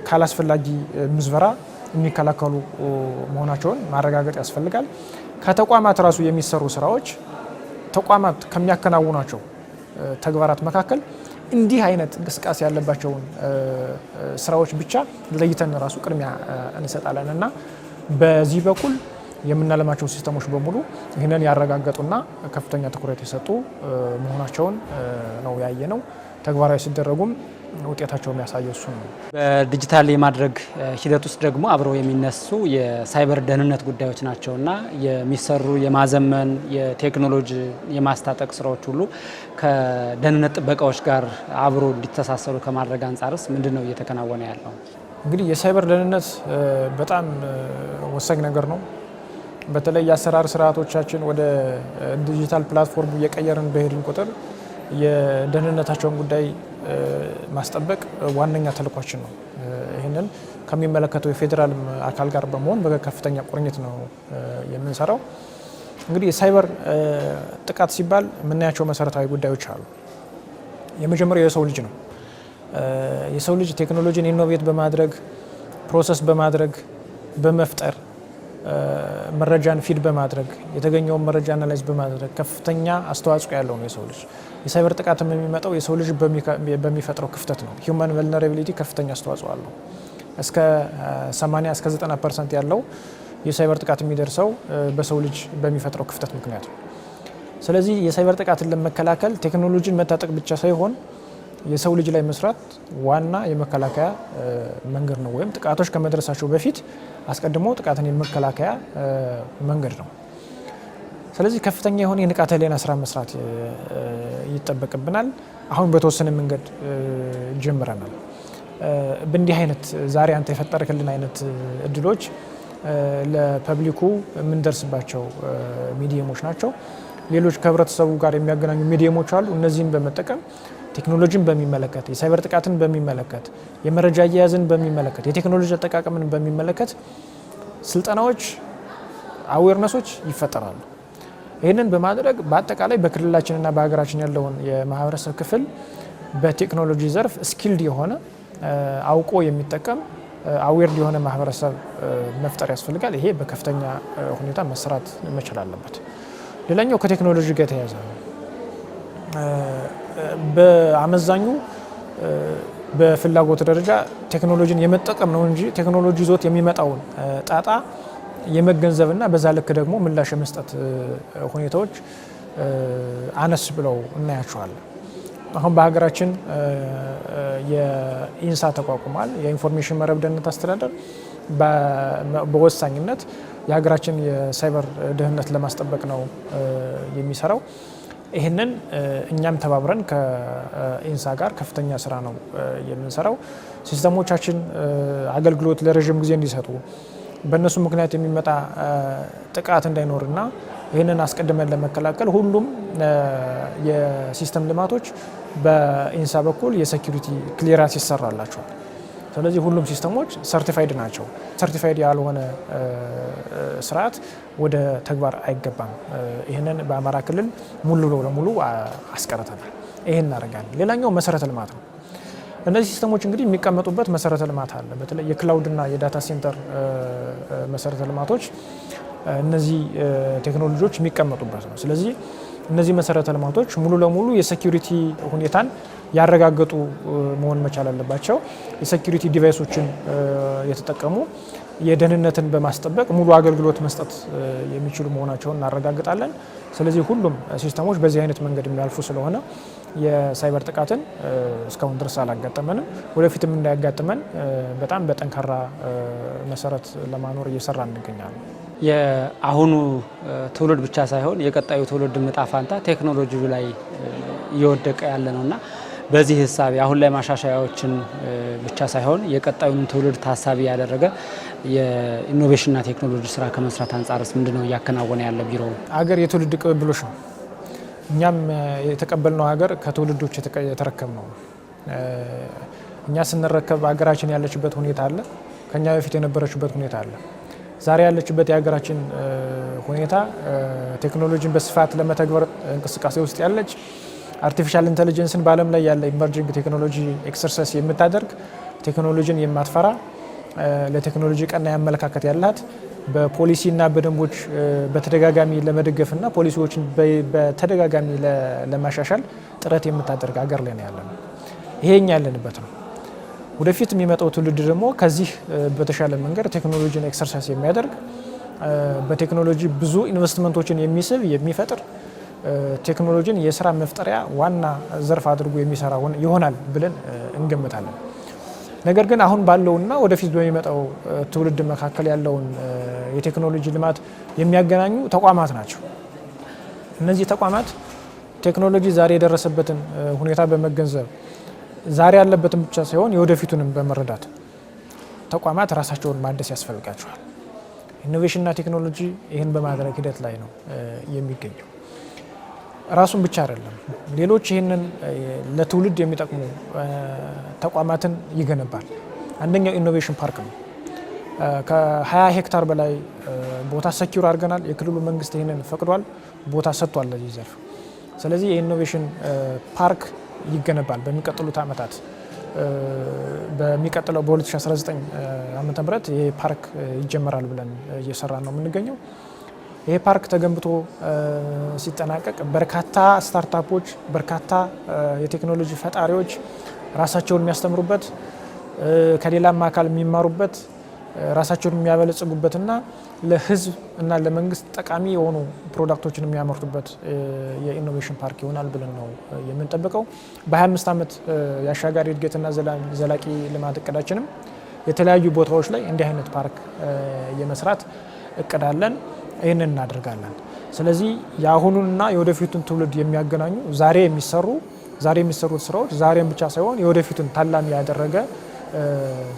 ካላስፈላጊ ምዝበራ የሚከላከሉ መሆናቸውን ማረጋገጥ ያስፈልጋል። ከተቋማት ራሱ የሚሰሩ ስራዎች ተቋማት ከሚያከናውናቸው ተግባራት መካከል እንዲህ አይነት እንቅስቃሴ ያለባቸውን ስራዎች ብቻ ለይተን ራሱ ቅድሚያ እንሰጣለን እና በዚህ በኩል የምናለማቸው ሲስተሞች በሙሉ ይህንን ያረጋገጡና ከፍተኛ ትኩረት የሰጡ መሆናቸውን ነው ያየነው። ተግባራዊ ሲደረጉም ውጤታቸው የሚያሳየው እሱ ነው። በዲጂታል የማድረግ ሂደት ውስጥ ደግሞ አብረው የሚነሱ የሳይበር ደህንነት ጉዳዮች ናቸውና የሚሰሩ የማዘመን የቴክኖሎጂ የማስታጠቅ ስራዎች ሁሉ ከደህንነት ጥበቃዎች ጋር አብሮ እንዲተሳሰሩ ከማድረግ አንጻርስ ምንድነው እየተከናወነ ያለው? እንግዲህ የሳይበር ደህንነት በጣም ወሳኝ ነገር ነው። በተለይ የአሰራር ስርዓቶቻችን ወደ ዲጂታል ፕላትፎርም እየቀየርን በሄድን ቁጥር የደህንነታቸውን ጉዳይ ማስጠበቅ ዋነኛ ተልኳችን ነው። ይህንን ከሚመለከተው የፌዴራል አካል ጋር በመሆን በከፍተኛ ቁርኝት ነው የምንሰራው። እንግዲህ የሳይበር ጥቃት ሲባል የምናያቸው መሰረታዊ ጉዳዮች አሉ። የመጀመሪያው የሰው ልጅ ነው። የሰው ልጅ ቴክኖሎጂን ኢኖቬት በማድረግ ፕሮሰስ በማድረግ በመፍጠር መረጃን ፊድ በማድረግ የተገኘውን መረጃ አናላይዝ በማድረግ ከፍተኛ አስተዋጽኦ ያለው ነው የሰው ልጅ። የሳይበር ጥቃትም የሚመጣው የሰው ልጅ በሚፈጥረው ክፍተት ነው። ሂውማን ቨልነራቢሊቲ ከፍተኛ አስተዋጽኦ አለው። እስከ 80 እስከ 90% ያለው የሳይበር ጥቃት የሚደርሰው በሰው ልጅ በሚፈጥረው ክፍተት ምክንያት ነው። ስለዚህ የሳይበር ጥቃትን ለመከላከል ቴክኖሎጂን መታጠቅ ብቻ ሳይሆን የሰው ልጅ ላይ መስራት ዋና የመከላከያ መንገድ ነው፣ ወይም ጥቃቶች ከመድረሳቸው በፊት አስቀድሞ ጥቃትን የመከላከያ መንገድ ነው። ስለዚህ ከፍተኛ የሆነ የንቃተ ህሊና ስራ መስራት ይጠበቅብናል። አሁን በተወሰነ መንገድ ጀምረናል። በእንዲህ አይነት ዛሬ አንተ የፈጠርክልን አይነት እድሎች ለፐብሊኩ የምንደርስባቸው ሚዲየሞች ናቸው። ሌሎች ከህብረተሰቡ ጋር የሚያገናኙ ሚዲየሞች አሉ። እነዚህን በመጠቀም ቴክኖሎጂን በሚመለከት የሳይበር ጥቃትን በሚመለከት የመረጃ አያያዝን በሚመለከት የቴክኖሎጂ አጠቃቀምን በሚመለከት ስልጠናዎች፣ አዌርነሶች ይፈጠራሉ። ይህንን በማድረግ በአጠቃላይ በክልላችንና በሀገራችን ያለውን የማህበረሰብ ክፍል በቴክኖሎጂ ዘርፍ ስኪልድ የሆነ አውቆ የሚጠቀም አዌርድ የሆነ ማህበረሰብ መፍጠር ያስፈልጋል። ይሄ በከፍተኛ ሁኔታ መሰራት መቻል አለበት። ሌላኛው ከቴክኖሎጂ ጋር የተያያዘ ነው። በአመዛኙ በፍላጎት ደረጃ ቴክኖሎጂን የመጠቀም ነው እንጂ ቴክኖሎጂ ይዞት የሚመጣውን ጣጣ የመገንዘብና በዛ ልክ ደግሞ ምላሽ የመስጠት ሁኔታዎች አነስ ብለው እናያቸዋለን። አሁን በሀገራችን የኢንሳ ተቋቁሟል። የኢንፎርሜሽን መረብ ደህንነት አስተዳደር በወሳኝነት የሀገራችን የሳይበር ደህንነት ለማስጠበቅ ነው የሚሰራው። ይህንን እኛም ተባብረን ከኢንሳ ጋር ከፍተኛ ስራ ነው የምንሰራው። ሲስተሞቻችን አገልግሎት ለረዥም ጊዜ እንዲሰጡ በእነሱ ምክንያት የሚመጣ ጥቃት እንዳይኖርና ይህንን አስቀድመን ለመከላከል ሁሉም የሲስተም ልማቶች በኢንሳ በኩል የሴኩሪቲ ክሊራንስ ይሰራላቸዋል። ስለዚህ ሁሉም ሲስተሞች ሰርቲፋይድ ናቸው። ሰርቲፋይድ ያልሆነ ስርዓት ወደ ተግባር አይገባም። ይህንን በአማራ ክልል ሙሉ ለሙሉ አስቀርተናል። ይህን እናደርጋለን። ሌላኛው መሰረተ ልማት ነው። እነዚህ ሲስተሞች እንግዲህ የሚቀመጡበት መሰረተ ልማት አለ። በተለይ የክላውድና የዳታ ሴንተር መሰረተ ልማቶች እነዚህ ቴክኖሎጂዎች የሚቀመጡበት ነው። ስለዚህ እነዚህ መሰረተ ልማቶች ሙሉ ለሙሉ የሴኩሪቲ ሁኔታን ያረጋገጡ መሆን መቻል አለባቸው። የሴኩሪቲ ዲቫይሶችን የተጠቀሙ የደህንነትን በማስጠበቅ ሙሉ አገልግሎት መስጠት የሚችሉ መሆናቸውን እናረጋግጣለን። ስለዚህ ሁሉም ሲስተሞች በዚህ አይነት መንገድ የሚያልፉ ስለሆነ የሳይበር ጥቃትን እስካሁን ድረስ አላጋጠመንም። ወደፊትም እንዳያጋጥመን በጣም በጠንካራ መሰረት ለማኖር እየሰራ እንገኛለን። የአሁኑ ትውልድ ብቻ ሳይሆን የቀጣዩ ትውልድ ዕጣ ፈንታ ቴክኖሎጂ ላይ እየወደቀ ያለ ነውና በዚህ ሂሳብ አሁን ላይ ማሻሻያዎችን ብቻ ሳይሆን የቀጣዩን ትውልድ ታሳቢ ያደረገ የኢኖቬሽንና ቴክኖሎጂ ስራ ከመስራት አንጻርስ ምንድነው እያከናወነ ያለ ቢሮ? ሀገር የትውልድ ቅብብሎች ነው። እኛም የተቀበልነው ሀገር ከትውልዶች የተረከብነው። እኛ ስንረከብ ሀገራችን ያለችበት ሁኔታ አለ፣ ከኛ በፊት የነበረችበት ሁኔታ አለ። ዛሬ ያለችበት የሀገራችን ሁኔታ ቴክኖሎጂን በስፋት ለመተግበር እንቅስቃሴ ውስጥ ያለች፣ አርቲፊሻል ኢንተለጀንስን በዓለም ላይ ያለ ኢመርጂንግ ቴክኖሎጂ ኤክሰርሳይዝ የምታደርግ፣ ቴክኖሎጂን የማትፈራ፣ ለቴክኖሎጂ ቀና አመለካከት ያላት፣ በፖሊሲና በደንቦች በተደጋጋሚ ለመደገፍና ፖሊሲዎችን በተደጋጋሚ ለማሻሻል ጥረት የምታደርግ ሀገር ላይ ነው ያለነው። ይሄኛ ያለንበት ነው። ወደፊት የሚመጣው ትውልድ ደግሞ ከዚህ በተሻለ መንገድ ቴክኖሎጂን ኤክሰርሳይዝ የሚያደርግ በቴክኖሎጂ ብዙ ኢንቨስትመንቶችን የሚስብ የሚፈጥር ቴክኖሎጂን የስራ መፍጠሪያ ዋና ዘርፍ አድርጎ የሚሰራ ይሆናል ብለን እንገምታለን። ነገር ግን አሁን ባለውና ወደፊት በሚመጣው ትውልድ መካከል ያለውን የቴክኖሎጂ ልማት የሚያገናኙ ተቋማት ናቸው። እነዚህ ተቋማት ቴክኖሎጂ ዛሬ የደረሰበትን ሁኔታ በመገንዘብ ዛሬ ያለበትን ብቻ ሳይሆን የወደፊቱንም በመረዳት ተቋማት ራሳቸውን ማደስ ያስፈልጋቸዋል። ኢኖቬሽንና ቴክኖሎጂ ይህን በማድረግ ሂደት ላይ ነው የሚገኘው። ራሱን ብቻ አይደለም፣ ሌሎች ይህንን ለትውልድ የሚጠቅሙ ተቋማትን ይገነባል። አንደኛው ኢኖቬሽን ፓርክ ነው። ከ20 ሄክታር በላይ ቦታ ሰኪውር አድርገናል። የክልሉ መንግስት ይህንን ፈቅዷል፣ ቦታ ሰጥቷል ለዚህ ዘርፍ። ስለዚህ የኢኖቬሽን ፓርክ ይገነባል በሚቀጥሉት ዓመታት። በሚቀጥለው በ2019 ዓመተ ምህረት ይሄ ፓርክ ይጀመራል ብለን እየሰራን ነው የምንገኘው። ይሄ ፓርክ ተገንብቶ ሲጠናቀቅ በርካታ ስታርታፖች፣ በርካታ የቴክኖሎጂ ፈጣሪዎች ራሳቸውን የሚያስተምሩበት፣ ከሌላም አካል የሚማሩበት፣ ራሳቸውን የሚያበለጽጉበትና ለህዝብ እና ለመንግስት ጠቃሚ የሆኑ ፕሮዳክቶችን የሚያመርቱበት የኢኖቬሽን ፓርክ ይሆናል ብለን ነው የምንጠብቀው። በ25 ዓመት የአሻጋሪ እድገትና ዘላቂ ልማት እቅዳችንም የተለያዩ ቦታዎች ላይ እንዲህ አይነት ፓርክ የመስራት እቅድ አለን። ይህንን እናደርጋለን። ስለዚህ የአሁኑንና የወደፊቱን ትውልድ የሚያገናኙ ዛሬ የሚሰሩት ስራዎች ዛሬም ብቻ ሳይሆን የወደፊቱን ታላሚ ያደረገ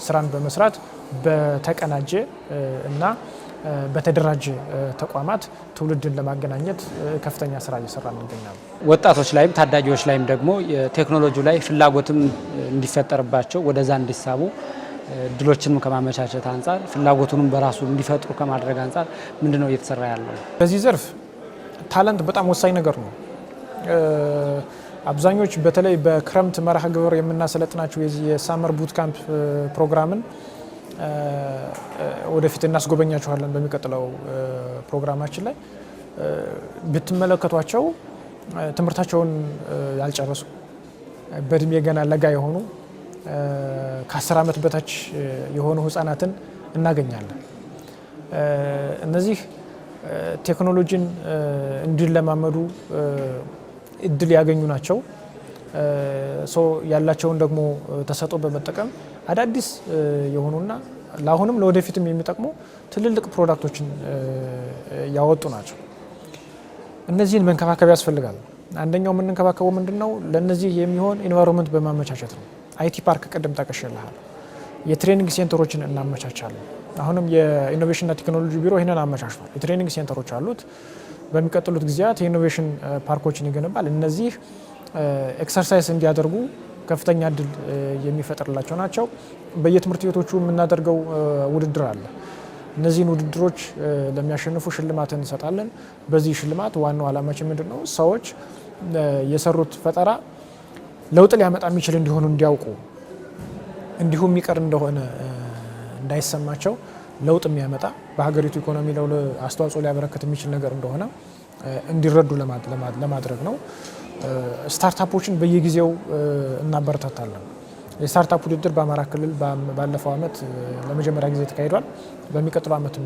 ስራን በመስራት በተቀናጀ እና በተደራጀ ተቋማት ትውልድን ለማገናኘት ከፍተኛ ስራ እየሰራ እንገኛለን። ወጣቶች ላይም ታዳጊዎች ላይም ደግሞ የቴክኖሎጂ ላይ ፍላጎትም እንዲፈጠርባቸው ወደዛ እንዲሳቡ እድሎችንም ከማመቻቸት አንጻር ፍላጎቱንም በራሱ እንዲፈጥሩ ከማድረግ አንጻር ምንድነው እየተሰራ ያለው? በዚህ ዘርፍ ታለንት በጣም ወሳኝ ነገር ነው። አብዛኞች በተለይ በክረምት መርሃ ግብር የምናሰለጥናቸው የሳመር ቡት ካምፕ ፕሮግራምን ወደፊት እናስጎበኛችኋለን። በሚቀጥለው ፕሮግራማችን ላይ ብትመለከቷቸው ትምህርታቸውን ያልጨረሱ በእድሜ ገና ለጋ የሆኑ ከ10 ዓመት በታች የሆኑ ህፃናትን እናገኛለን። እነዚህ ቴክኖሎጂን እንዲለማመዱ እድል ያገኙ ናቸው። ያላቸውን ደግሞ ተሰጥኦ በመጠቀም አዳዲስ የሆኑና ለአሁንም ለወደፊትም የሚጠቅሙ ትልልቅ ፕሮዳክቶችን ያወጡ ናቸው። እነዚህን መንከባከብ ያስፈልጋል። አንደኛው የምንንከባከበው ምንድነው? ለነዚህ የሚሆን ኢንቫይሮንመንት በማመቻቸት ነው። አይቲ ፓርክ ቅድም ጠቅሼልሃል። የትሬኒንግ ሴንተሮችን እናመቻቻለን። አሁንም የኢኖቬሽንና ቴክኖሎጂ ቢሮ ይህንን አመቻችቷል። የትሬኒንግ ሴንተሮች አሉት። በሚቀጥሉት ጊዜያት የኢኖቬሽን ፓርኮችን ይገነባል። እነዚህ ኤክሰርሳይዝ እንዲያደርጉ ከፍተኛ እድል የሚፈጥርላቸው ናቸው። በየትምህርት ቤቶቹ የምናደርገው ውድድር አለ። እነዚህን ውድድሮች ለሚያሸንፉ ሽልማት እንሰጣለን። በዚህ ሽልማት ዋናው ዓላማችን ምንድነው? ሰዎች የሰሩት ፈጠራ ለውጥ ሊያመጣ የሚችል እንዲሆኑ እንዲያውቁ፣ እንዲሁም የሚቀር እንደሆነ እንዳይሰማቸው፣ ለውጥ የሚያመጣ በሀገሪቱ ኢኮኖሚ አስተዋጽኦ ሊያበረክት የሚችል ነገር እንደሆነ እንዲረዱ ለማድረግ ነው። ስታርታፖችን በየጊዜው እናበረታታለን። የስታርታፕ ውድድር በአማራ ክልል ባለፈው ዓመት ለመጀመሪያ ጊዜ ተካሂዷል። በሚቀጥለው ዓመትም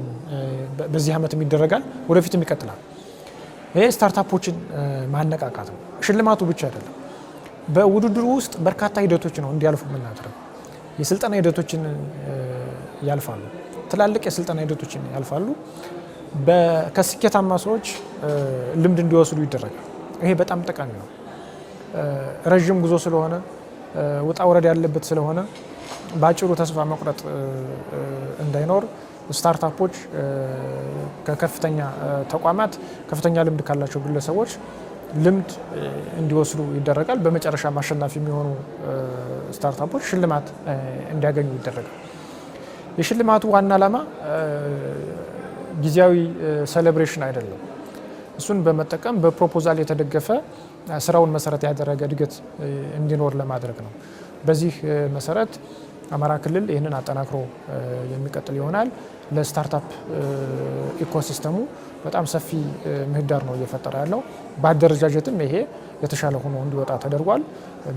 በዚህ ዓመትም ይደረጋል፣ ወደፊትም ይቀጥላል። ይሄ ስታርታፖችን ማነቃቃት ነው። ሽልማቱ ብቻ አይደለም። በውድድሩ ውስጥ በርካታ ሂደቶች ነው እንዲያልፉ የምናደርገው። የስልጠና ሂደቶችን ያልፋሉ። ትላልቅ የስልጠና ሂደቶችን ያልፋሉ። ከስኬታማ ሰዎች ልምድ እንዲወስዱ ይደረጋል። ይሄ በጣም ጠቃሚ ነው። ረዥም ጉዞ ስለሆነ ውጣ ውረድ ያለበት ስለሆነ በአጭሩ ተስፋ መቁረጥ እንዳይኖር ስታርታፖች ከከፍተኛ ተቋማት ከፍተኛ ልምድ ካላቸው ግለሰቦች ልምድ እንዲወስዱ ይደረጋል። በመጨረሻ አሸናፊ የሚሆኑ ስታርታፖች ሽልማት እንዲያገኙ ይደረጋል። የሽልማቱ ዋና ዓላማ ጊዜያዊ ሴሌብሬሽን አይደለም። እሱን በመጠቀም በፕሮፖዛል የተደገፈ ስራውን መሰረት ያደረገ እድገት እንዲኖር ለማድረግ ነው። በዚህ መሰረት አማራ ክልል ይህንን አጠናክሮ የሚቀጥል ይሆናል። ለስታርታፕ ኢኮሲስተሙ በጣም ሰፊ ምህዳር ነው እየፈጠረ ያለው። በአደረጃጀትም ይሄ የተሻለ ሆኖ እንዲወጣ ተደርጓል።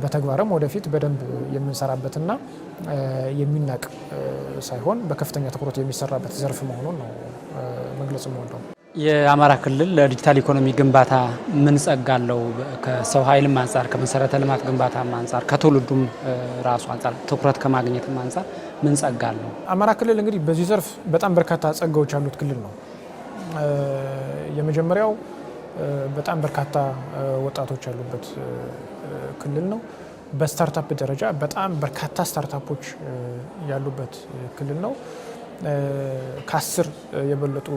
በተግባርም ወደፊት በደንብ የምንሰራበትና የሚናቅ ሳይሆን በከፍተኛ ትኩረት የሚሰራበት ዘርፍ መሆኑን ነው መግለጽ የምወደው። የአማራ ክልል ለዲጂታል ኢኮኖሚ ግንባታ ምን ጸጋ አለው? ከሰው ኃይልም አንጻር፣ ከመሰረተ ልማት ግንባታም አንጻር፣ ከትውልዱም ራሱ አንጻር፣ ትኩረት ከማግኘትም አንጻር ምን ጸጋ አለው? አማራ ክልል እንግዲህ በዚህ ዘርፍ በጣም በርካታ ጸጋዎች ያሉት ክልል ነው። የመጀመሪያው በጣም በርካታ ወጣቶች ያሉበት ክልል ነው። በስታርታፕ ደረጃ በጣም በርካታ ስታርታፖች ያሉበት ክልል ነው። ከ10 የበለጡ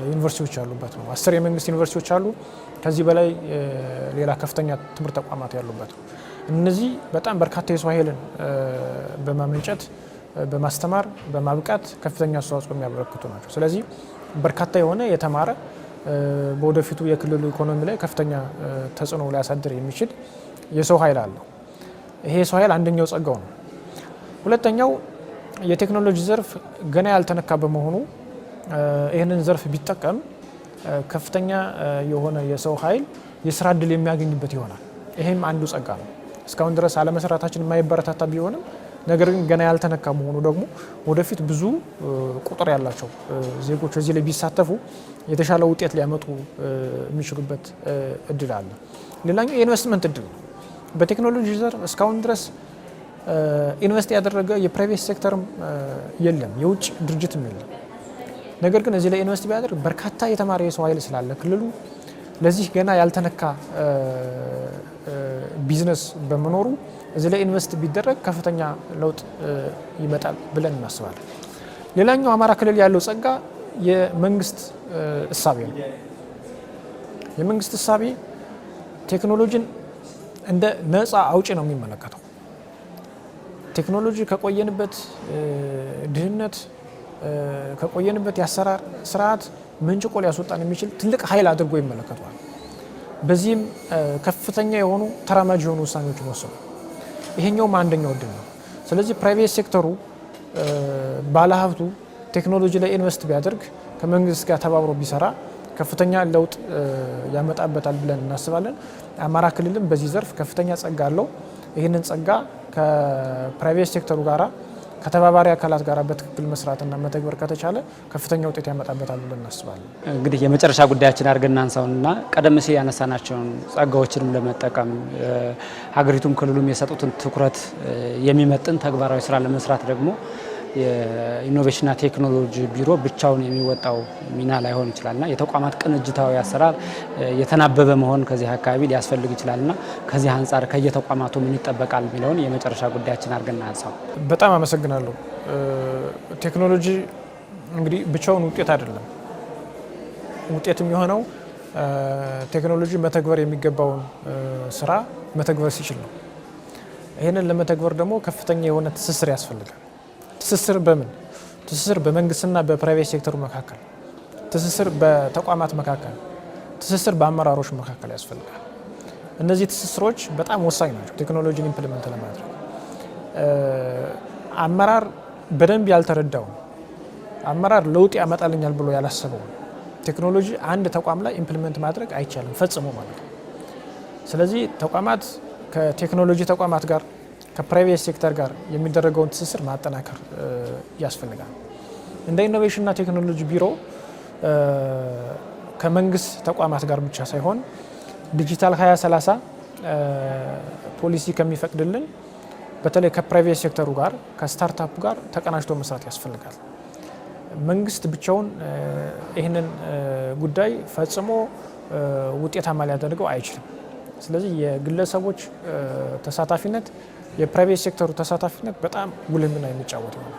ዩኒቨርሲቲዎች ያሉበት ነው። 10 የመንግስት ዩኒቨርሲቲዎች አሉ። ከዚህ በላይ ሌላ ከፍተኛ ትምህርት ተቋማት ያሉበት ነው። እነዚህ በጣም በርካታ የሰው ኃይልን በማመንጨት በማስተማር በማብቃት ከፍተኛ አስተዋጽኦ የሚያበረክቱ ናቸው። ስለዚህ በርካታ የሆነ የተማረ በወደፊቱ የክልሉ ኢኮኖሚ ላይ ከፍተኛ ተጽዕኖ ሊያሳድር የሚችል የሰው ኃይል አለው። ይሄ የሰው ኃይል አንደኛው ጸጋው ነው። ሁለተኛው የቴክኖሎጂ ዘርፍ ገና ያልተነካ በመሆኑ ይህንን ዘርፍ ቢጠቀም ከፍተኛ የሆነ የሰው ኃይል የስራ እድል የሚያገኝበት ይሆናል። ይሄም አንዱ ጸጋ ነው። እስካሁን ድረስ አለመስራታችን የማይበረታታ ቢሆንም ነገር ግን ገና ያልተነካ መሆኑ ደግሞ ወደፊት ብዙ ቁጥር ያላቸው ዜጎች እዚህ ላይ ቢሳተፉ የተሻለ ውጤት ሊያመጡ የሚችሉበት እድል አለ። ሌላኛው የኢንቨስትመንት እድል ነው። በቴክኖሎጂ ዘርፍ እስካሁን ድረስ ኢንቨስት ያደረገ የፕራይቬት ሴክተርም የለም፣ የውጭ ድርጅትም የለም። ነገር ግን እዚህ ላይ ኢንቨስት ቢያደርግ በርካታ የተማረ የሰው ኃይል ስላለ ክልሉ ለዚህ ገና ያልተነካ ቢዝነስ በመኖሩ እዚህ ላይ ኢንቨስት ቢደረግ ከፍተኛ ለውጥ ይመጣል ብለን እናስባለን። ሌላኛው አማራ ክልል ያለው ጸጋ የመንግስት እሳቤ ነው። የመንግስት እሳቤ ቴክኖሎጂን እንደ ነፃ አውጪ ነው የሚመለከተው። ቴክኖሎጂ ከቆየንበት ድህነት ከቆየንበት የአሰራር ስርዓት መንጭቆ ሊያስወጣን የሚችል ትልቅ ኃይል አድርጎ ይመለከተዋል። በዚህም ከፍተኛ የሆኑ ተራማጅ የሆኑ ውሳኔዎችን ወሰኑ። ይሄኛውም አንደኛው እድል ነው። ስለዚህ ፕራይቬት ሴክተሩ ባለሀብቱ ቴክኖሎጂ ላይ ኢንቨስት ቢያደርግ ከመንግስት ጋር ተባብሮ ቢሰራ ከፍተኛ ለውጥ ያመጣበታል ብለን እናስባለን። አማራ ክልልም በዚህ ዘርፍ ከፍተኛ ጸጋ አለው። ይህንን ጸጋ ከፕራይቬት ሴክተሩ ጋራ ከተባባሪ አካላት ጋር በትክክል መስራትና መተግበር ከተቻለ ከፍተኛ ውጤት ያመጣበታል ብለን እናስባለን። እንግዲህ የመጨረሻ ጉዳያችን አድርገን እናንሳውና ቀደም ሲል ያነሳናቸውን ጸጋዎችንም ለመጠቀም ሀገሪቱም ክልሉም የሰጡትን ትኩረት የሚመጥን ተግባራዊ ስራ ለመስራት ደግሞ የኢኖቬሽንና ቴክኖሎጂ ቢሮ ብቻውን የሚወጣው ሚና ላይሆን ይችላልና የተቋማት ቅንጅታዊ አሰራር የተናበበ መሆን ከዚህ አካባቢ ሊያስፈልግ ይችላልና ከዚህ አንጻር ከየተቋማቱ ምን ይጠበቃል የሚለውን የመጨረሻ ጉዳያችን አድርገን እናንሳው። በጣም አመሰግናለሁ። ቴክኖሎጂ እንግዲህ ብቻውን ውጤት አይደለም። ውጤት የሚሆነው ቴክኖሎጂ መተግበር የሚገባውን ስራ መተግበር ሲችል ነው። ይህንን ለመተግበር ደግሞ ከፍተኛ የሆነ ትስስር ያስፈልጋል። ትስስር በምን? ትስስር በመንግስትና በፕራይቬት ሴክተሩ መካከል፣ ትስስር በተቋማት መካከል፣ ትስስር በአመራሮች መካከል ያስፈልጋል። እነዚህ ትስስሮች በጣም ወሳኝ ናቸው ቴክኖሎጂን ኢምፕሊመንት ለማድረግ። አመራር በደንብ ያልተረዳው አመራር ለውጥ ያመጣልኛል ብሎ ያላሰበው ቴክኖሎጂ አንድ ተቋም ላይ ኢምፕሊመንት ማድረግ አይቻልም ፈጽሞ ማለት ነው። ስለዚህ ተቋማት ከቴክኖሎጂ ተቋማት ጋር ከፕራይቬት ሴክተር ጋር የሚደረገውን ትስስር ማጠናከር ያስፈልጋል። እንደ ኢኖቬሽንና ቴክኖሎጂ ቢሮ ከመንግስት ተቋማት ጋር ብቻ ሳይሆን ዲጂታል 2030 ፖሊሲ ከሚፈቅድልን በተለይ ከፕራይቬት ሴክተሩ ጋር ከስታርታፑ ጋር ተቀናጅቶ መስራት ያስፈልጋል። መንግስት ብቻውን ይህንን ጉዳይ ፈጽሞ ውጤታማ ሊያደርገው አይችልም። ስለዚህ የግለሰቦች ተሳታፊነት የፕራይቬት ሴክተሩ ተሳታፊነት በጣም ጉልህ ሚና የሚጫወት ነው።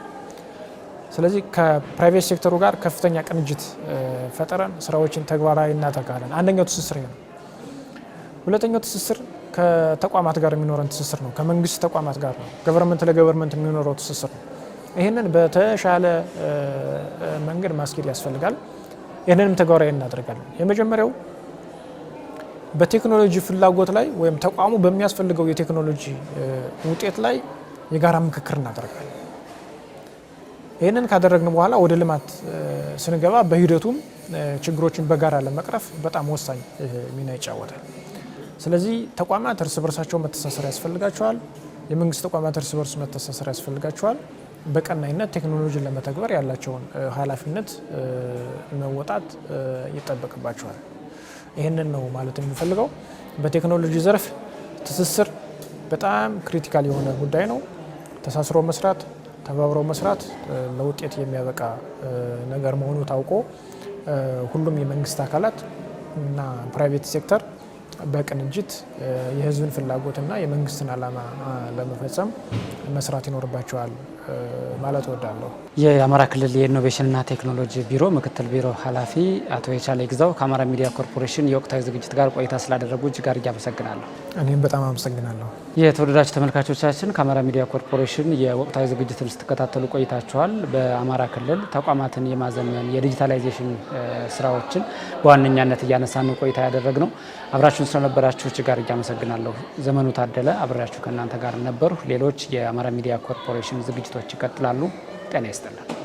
ስለዚህ ከፕራይቬት ሴክተሩ ጋር ከፍተኛ ቅንጅት ፈጠረን ስራዎችን ተግባራዊ እናደርጋለን። አንደኛው ትስስር ነው። ሁለተኛው ትስስር ከተቋማት ጋር የሚኖረን ትስስር ነው። ከመንግስት ተቋማት ጋር ነው። ገቨርንመንት ለገቨርንመንት የሚኖረው ትስስር ነው። ይህንን በተሻለ መንገድ ማስኬድ ያስፈልጋል። ይህንንም ተግባራዊ እናደርጋለን። የመጀመሪያው በቴክኖሎጂ ፍላጎት ላይ ወይም ተቋሙ በሚያስፈልገው የቴክኖሎጂ ውጤት ላይ የጋራ ምክክር እናደርጋለን። ይህንን ካደረግን በኋላ ወደ ልማት ስንገባ በሂደቱም ችግሮችን በጋራ ለመቅረፍ በጣም ወሳኝ ሚና ይጫወታል። ስለዚህ ተቋማት እርስ በርሳቸው መተሳሰር ያስፈልጋቸዋል። የመንግስት ተቋማት እርስ በርስ መተሳሰር ያስፈልጋቸዋል። በቀናይነት ቴክኖሎጂን ለመተግበር ያላቸውን ኃላፊነት መወጣት ይጠበቅባቸዋል። ይህንን ነው ማለት የሚፈልገው። በቴክኖሎጂ ዘርፍ ትስስር በጣም ክሪቲካል የሆነ ጉዳይ ነው። ተሳስሮ መስራት፣ ተባብሮ መስራት ለውጤት የሚያበቃ ነገር መሆኑ ታውቆ ሁሉም የመንግስት አካላት እና ፕራይቬት ሴክተር በቅንጅት የህዝብን ፍላጎትና የመንግስትን ዓላማ ለመፈጸም መስራት ይኖርባቸዋል ማለት እወዳለሁ። የአማራ ክልል የኢኖቬሽንና ቴክኖሎጂ ቢሮ ምክትል ቢሮ ኃላፊ አቶ የቻለ ይግዛው ከአማራ ሚዲያ ኮርፖሬሽን የወቅታዊ ዝግጅት ጋር ቆይታ ስላደረጉ እጅግ አድርጌ አመሰግናለሁ። እኔም በጣም አመሰግናለሁ። የተወደዳችሁ ተመልካቾቻችን ከአማራ ሚዲያ ኮርፖሬሽን የወቅታዊ ዝግጅትን ስትከታተሉ ቆይታችኋል። በአማራ ክልል ተቋማትን የማዘመን የዲጂታላይዜሽን ስራዎችን በዋነኛነት እያነሳን ቆይታ ያደረግነው። አብራችሁን ስለነበራችሁ እጅግ አድርጌ አመሰግናለሁ። ዘመኑ ታደለ አብሬያችሁ ከእናንተ ጋር ነበሩ። ሌሎች የአማራ ሚዲያ ኮርፖሬሽን ዝግጅቶች ይቀጥላሉ። ጤና ይስጥልን።